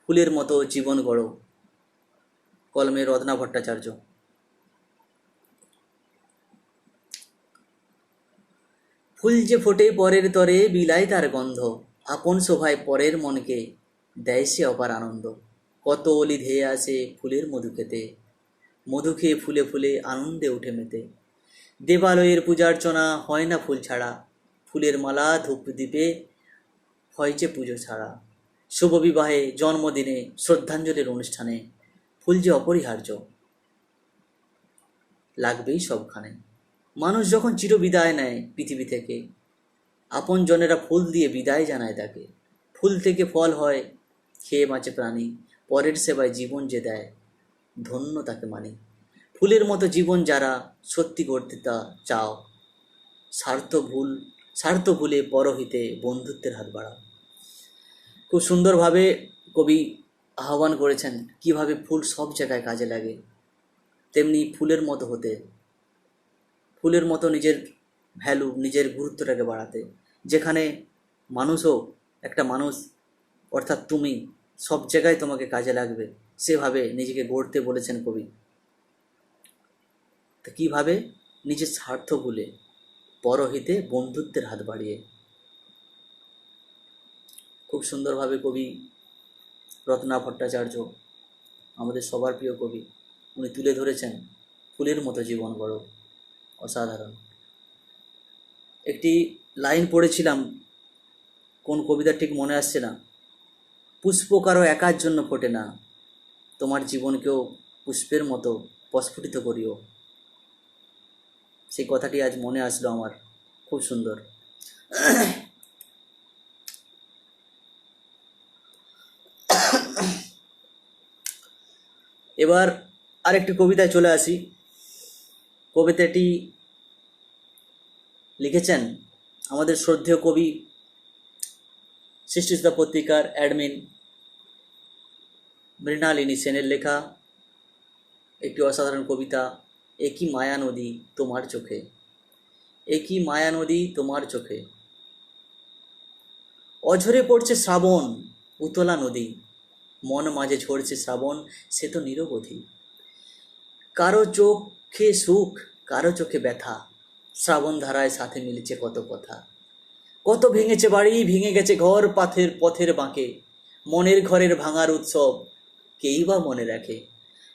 ফুলের মতো জীবন গড়ো, কলমে রত্না ভট্টাচার্য। ফুল যে ফোটে পরের তরে বিলায় তার গন্ধ, আপন শোভায় পরের মনকে দেয় সে অপার আনন্দ। কত অলি ধেয়ে আসে ফুলের মধু খেতে, মধু খেয়ে ফুলে ফুলে আনন্দে উঠে মেতে। দেবালয়ের পূজার্চনা হয় না ফুল ছাড়া, ফুলের মালা ধূপ দ্বীপে হয় যে পুজো ছাড়া। শুভ বিবাহে, জন্মদিনে, শ্রদ্ধাঞ্জলির অনুষ্ঠানে ফুল যে অপরিহার্য, লাগবেই সবখানে। মানুষ যখন চিরবিদায় নেয় পৃথিবী থেকে, আপন জনেরা ফুল দিয়ে বিদায় জানায় তাকে। ফুল থেকে ফল হয়, খেয়ে বাঁচে প্রাণী, পরের সেবায় জীবন যে দেয়, ধন্য তাকে মানি। ফুলের মতো জীবন যারা সত্যি গড়তে তা চাও, স্বার্থ ভুলে পরহিতে বন্ধুত্বের হাত বাড়াও। খুব সুন্দরভাবে কবি আহ্বান করেছেন কিভাবে ফুল সব জায়গায় কাজে লাগে, তেমনি ফুলের মতো হতে, ফুলের মতো নিজের ভ্যালু, নিজের গুরুত্বটাকে বাড়াতে। যেখানে মানুষও একটা মানুষ, অর্থাৎ তুমি, সব জায়গায় তোমাকে কাজে লাগবে, সেভাবে নিজেকে গড়তে বলেছেন কবি। তা কীভাবে? নিজের স্বার্থ ভুলে পরহিতে বন্ধুত্বের হাত বাড়িয়ে। খুব সুন্দরভাবে কবি রত্না ভট্টাচার্য, আমাদের সবার প্রিয় কবি, উনি তুলে ধরেছেন ফুলের মতো জীবন গড়ো। অসাধারণ। একটি লাইন পড়েছিলাম, কোন কবিতা ঠিক মনে আসছে না। পুষ্প কারো একার জন্য ফোটে না, তোমার জীবনকেও পুষ্পের মতো প্রস্ফুটিত করিও। সেই কথাটি আজ মনে আসলো আমার, খুব সুন্দর। এবার আরেকটি কবিতায় চলে আসি। কবিতাটি লিখেছেন আমাদের শ্রদ্ধেয় কবি, সৃষ্টিসুধা পত্রিকার অ্যাডমিন মৃণালিনী সেনের লেখা একটি অসাধারণ কবিতা, একই মায়া নদী তোমার চোখে, একই মায়া নদী তোমার চোখে। অঝরে পড়ছে শ্রাবণ উতলা নদী, মন মাঝে ঝরছে শ্রাবণ সে তো নিরবধি। কারো চোখে সুখ, কারো চোখে ব্যথা, শ্রাবণ ধারায় সাথে মিলেছে কত কথা। কত ভেঙেছে বাড়ি, ভেঙে গেছে ঘর, পথের বাঁকে, মনের ঘরের ভাঙার উৎসব কেই বা মনে রাখে।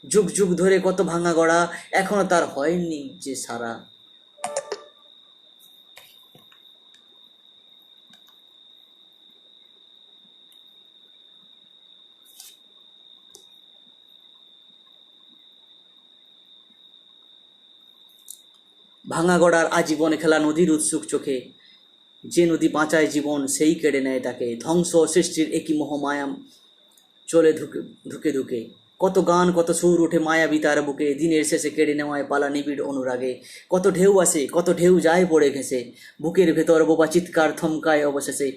যুগ যুগ ধরে কত ভাঙা গড়া, এখনো তার হয়নি যে সারা। ভাঙা গড়ার আজীবন খেলা নদীর উৎসুক চোখে, যে নদী বাঁচায় জীবন সেই কেড়ে নেয় তাকে। ধ্বংস সৃষ্টির একই মোহমায়াম চলে ধুকে ধুকে ধুকে, কত গান কত সুর ওঠে মায়াবী তার বুকে। দিনের শেষে কেড়ে নেওয়ায় পালা নিবিড় অনুরাগে, কত ঢেউ আসে কত ঢেউ যায় পড়ে ঘেঁষে, বুকের ভেতর বোবা চিৎকার থমকায় অবশেষে।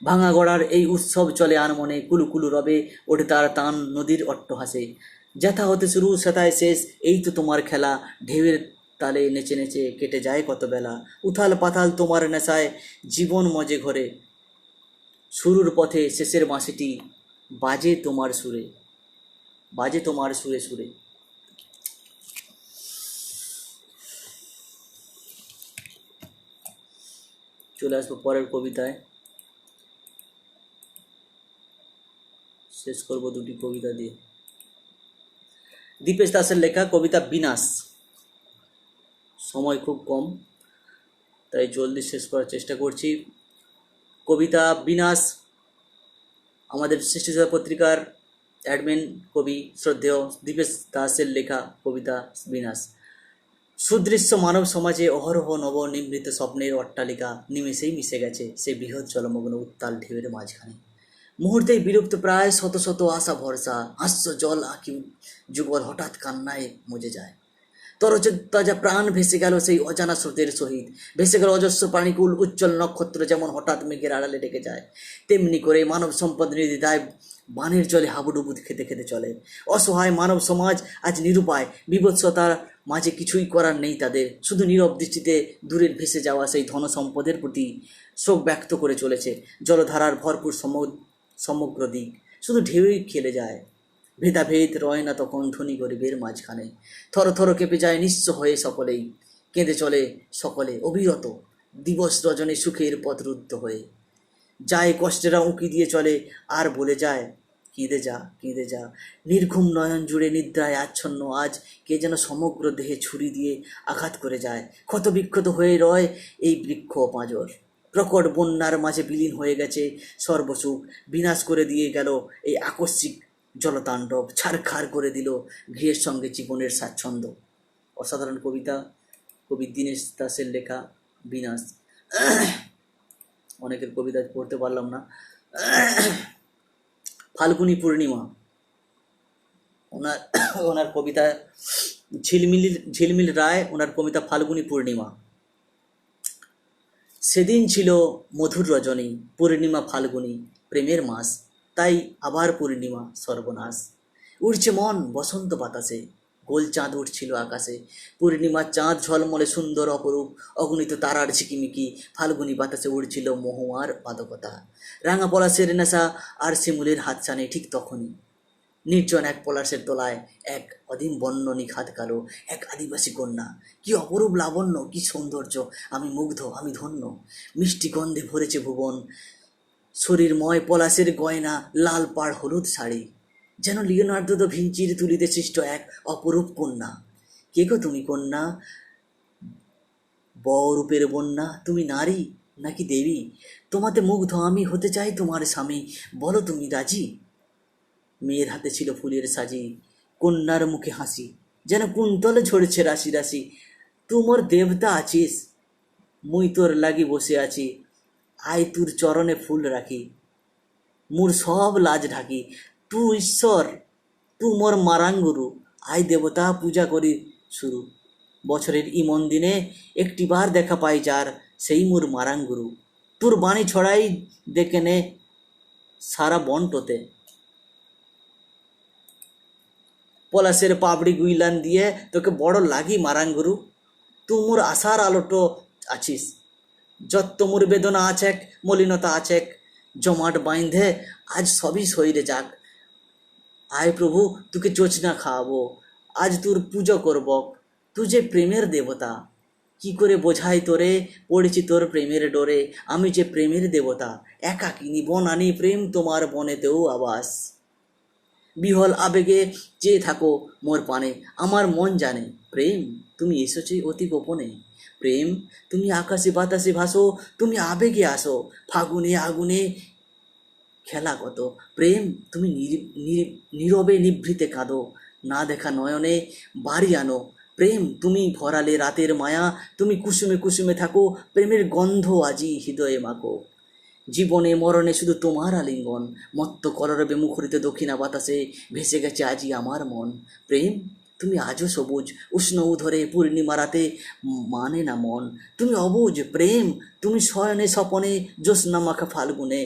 ভাঙা গড়ার এই উৎসব চলে আনমনে, কুলু কুলু রবে ওঠে তার টান নদীর অট্টহাসে। যেথা হতে শুরু সেথায় শেষ, এই তো তোমার খেলা। ঢেউয়ের তালে নেচে নেচে কেটে যায় কত বেলা, উথাল পাতাল তোমার নেশায় জীবন মজে ঘরে। শুরুর পথে শেষের বাঁশিটি বাজে তোমার সুরে, বাজে তোমার সুরে সুরে। চলে আসবো পরের কবিতায়, শেষ করবো দুটি কবিতা দিয়ে। দীপেশ দাসের লেখা কবিতা বিনাশ। সময় খুব কম, তাই জলদি শেষ করার চেষ্টা করছি। কবিতা বিনাশ আমাদের সৃষ্টিসুধা পত্রিকার অ্যাডমিন কবি শ্রদ্ধেয় দীপেশ দাসের লেখা কবিতা বিনাশ। সুদৃশ্য মানব সমাজে অহরহ নব নিভৃত স্বপ্নের অট্টালিকা নিমেষেই মিশে গেছে সেই বৃহৎ জলমগ্ন উত্তাল ঢেউয়ের মাঝখানে। মুহূর্তেই বিলুপ্ত প্রায় শত শত আশা ভরসা হাস্য জল আঁকি যুগল হঠাৎ কান্নায় মজে যায়। তরতাজা প্রাণ ভেসে গেল সেই অজানা স্রোতের সহিত, ভেসে গেল অজস্র প্রাণীকুল উজ্জ্বল নক্ষত্র যেমন হঠাৎ মেঘের আড়ালে ডেকে যায়, তেমনি করে মানব সম্পদ নির্দ্বিধায় বানের জলে হাবুডুবু খেতে খেতে চলে। অসহায় মানব সমাজ আজ নিরুপায়, বিভৎসতার মাঝে কিছুই করার নেই তাদের, শুধু নীরব দৃষ্টিতে দূরের ভেসে যাওয়া সেই ধন সম্পদের প্রতি শোক ব্যক্ত করে চলেছে। জলধারার ভরপুর সমগ্র দিক শুধু ঢেউই খেলে যায়, ভেদাভেদ রয় না তখন ধনী গরিবের মাঝখানে। থর থর কেঁপে যায় নিঃস্ব হয়ে সকলেই, কেঁদে চলে সকলে অবিরত, দিবস রজনী সুখের পথরুদ্ধ হয়ে যায়। কষ্টেরা উঁকি দিয়ে চলে আর বলে যায়, কেঁদে যা কেঁদে যা। নির্ঘুম নয়ন জুড়ে নিদ্রায় আচ্ছন্ন আজ কে যেন সমগ্র দেহে ছুরি দিয়ে আঘাত করে যায়। ক্ষত বিক্ষত হয়ে রয় এই বৃক্ষ পাঁজর, প্রকট বন্যার মাঝে বিলীন হয়ে গেছে সর্বসুখ, বিনাশ করে দিয়ে গেল এই আকস্মিক জলতাণ্ডব, ছাড়খাড় করে দিল গৃহের সঙ্গে জীবনের স্বাচ্ছন্দ্য। অসাধারণ কবিতা, কবি দীনেশ দাসের লেখা বিনাশ। অনেকের কবিতা পড়তে পারলাম না। ফাল্গুনী পূর্ণিমা, ওনার ওনার কবিতা ঝিলমিল রায়, ওনার কবিতা ফাল্গুনী পূর্ণিমা। সেদিন ছিল মধুর রজনী, পূর্ণিমা ফাল্গুনী, প্রেমের মাস, তাই আবার পূর্ণিমা সর্বনাশ। উড়ছে মন বসন্ত বাতাসে, গোল চাঁদ উঠছিল আকাশে, পূর্ণিমার চাঁদ ঝলমলে সুন্দর অপরূপ, অগণিত তারার ঝিকিমিকি, ফাল্গুনী বাতাসে উড়ছিল মহুয়ার মাদকতা, রাঙা পলাশের নেশা আর শিমুলের হাতছানি। ঠিক তখনই নির্জন এক পলাশের তলায় এক অধীন বন্য নিখাত কালো এক আদিবাসী কন্যা। কি অপরূপ লাবণ্য, কি সৌন্দর্য, আমি মুগ্ধ, আমি ধন্য। মিষ্টি গন্ধে ভরেছে ভুবন, শরীরময় পলাশের গয়না, লাল পাড় হলুদ শাড়ি, যেন লিওনার্দো দা ভিঞ্চির তুলিতে সৃষ্ট এক অপরূপ কন্যা। কে গো তুমি কন্যা, বরূপের বন্যা, তুমি নারী নাকি দেবী? তোমাতে মুগ্ধ আমি, হতে চাই তোমার স্বামী, বলো তুমি রাজি? মেয়ের হাতে ছিল ফুলের সাজি, কন্যার মুখে হাসি, যেন কুন্তলে ঝরেছে রাশি রাশি। তুই মোর দেবতা আছিস, মুই তোর লাগি বসে আছি, আয় তোর চরণে ফুল রাখি, মোর সব লাজ ঢাকি। তুই ঈশ্বর, তু মোর মারাঙ্গুরু, আয় দেবতা পূজা করি শুরু। বছরের ইমন দিনে একটিবার দেখা পাই যার, সেই মোর মারাঙ্গুরু। তোর বাণী ছড়াই দেখে নে সারা বনটোতে, পলাশের পাবড়ি গুইলান দিয়ে তোকে বড় লাগি মারাঙ্গুরু। তু মোর আশার আলোটো আছিস, যত মোর বেদনা আছেক, মলিনতা আছেক, জমাট বাইন্ধে আজ সবই সইরে যাক। আয় প্রভু, তোকে চোচনা খাওয়াবো, আজ তোর পুজো করব, তুই যে প্রেমের দেবতা। কি করে বোঝাই তোরে, পড়েছি তোর প্রেমের ডোরে, আমি যে প্রেমের দেবতা। একাকিনী বনানি প্রেম তোমার বনেতেও আবাস, বিহল আবেগে চেয়ে থাকো মোর পানে, আমার মন জানে প্রেম তুমি এসেছো অতি গোপনে। প্রেম তুমি আকাশে বাতাসে ভাসো, তুমি আবেগে আসো, ফাগুনে আগুনে খেলা কত। প্রেম তুমি নীরবে নিভৃতে কাঁদো, না দেখা নয়নে বাড়ি আনো। প্রেম তুমি ভরালে রাতের মায়া, তুমি কুসুমে কুসুমে থাকো, প্রেমের গন্ধ আজি হৃদয়ে মাখো। জীবনে মরণে শুধু তোমার আলিঙ্গন, মত্ত কলরবে মুখরিত দক্ষিণা বাতাসে ভেসে গেছে আজি আমার মন। প্রেম তুমি আজও সবুজ, উষ্ণ উধরে পূর্ণিমা রাতে মানে না মন। তুমি অবুঝ প্রেম, তুমি শয়নে স্বপনে জ্যোৎস্না মাখা ফাল্গুনে,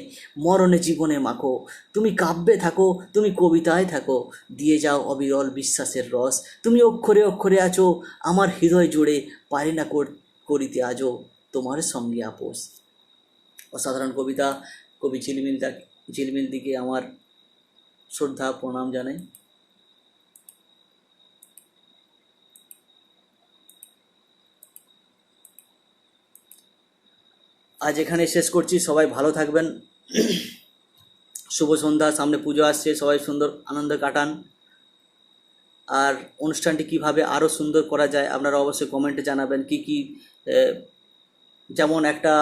মরণে জীবনে মাখো। তুমি কাব্যে থাকো, তুমি কবিতায় থাকো, দিয়ে যাও অবিরল বিশ্বাসের রস। তুমি অক্ষরে অক্ষরে আছো আমার হৃদয় জুড়ে, পারি না করিতে আজও তোমার সঙ্গে আপোষ। অসাধারণ কবিতা, কবি ঝিলমিল দিকে আমার শ্রদ্ধা প্রণাম জানাই। আজ এখানে শেষ করছি, সবাই ভালো থাকবেন। শুভ সন্ধ্যা, সামনে পুজো আসছে, সবাই সুন্দর আনন্দ কাটান। আর অনুষ্ঠানটি কিভাবে আরও সুন্দর করা যায় আপনারা অবশ্যই কমেন্টে জানাবেন। কি কি যেমন একটা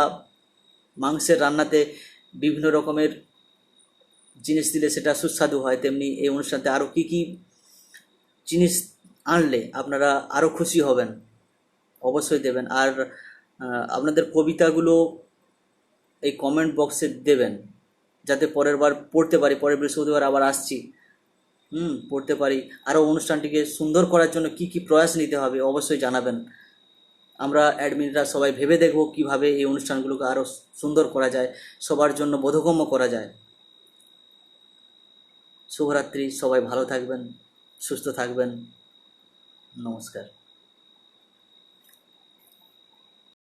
মাংসের রান্নাতে বিভিন্ন রকমের জিনিস দিলে সেটা সুস্বাদু হয়, তেমনি এই অনুষ্ঠানতে আরও কী কী জিনিস আনলে আপনারা আরও খুশি হবেন অবশ্যই দেবেন। আর আপনাদের কবিতাগুলো এই কমেন্ট বক্সে দেবেন, যাতে পরের বার পড়তে পারি, পরের বৃহস্পতিবার আবার আসছি, পড়তে পারি। আরও অনুষ্ঠানটিকে সুন্দর করার জন্য কি কি প্রয়াস নিতে হবে অবশ্যই জানাবেন। আমরা অ্যাডমিনরা সবাই ভেবে দেখব কিভাবে এই অনুষ্ঠানগুলোকে আরও সুন্দর করা যায়, সবার জন্য বোধগম্য করা যায়। শুভরাত্রি, সবাই ভালো থাকবেন, সুস্থ থাকবেন, নমস্কার।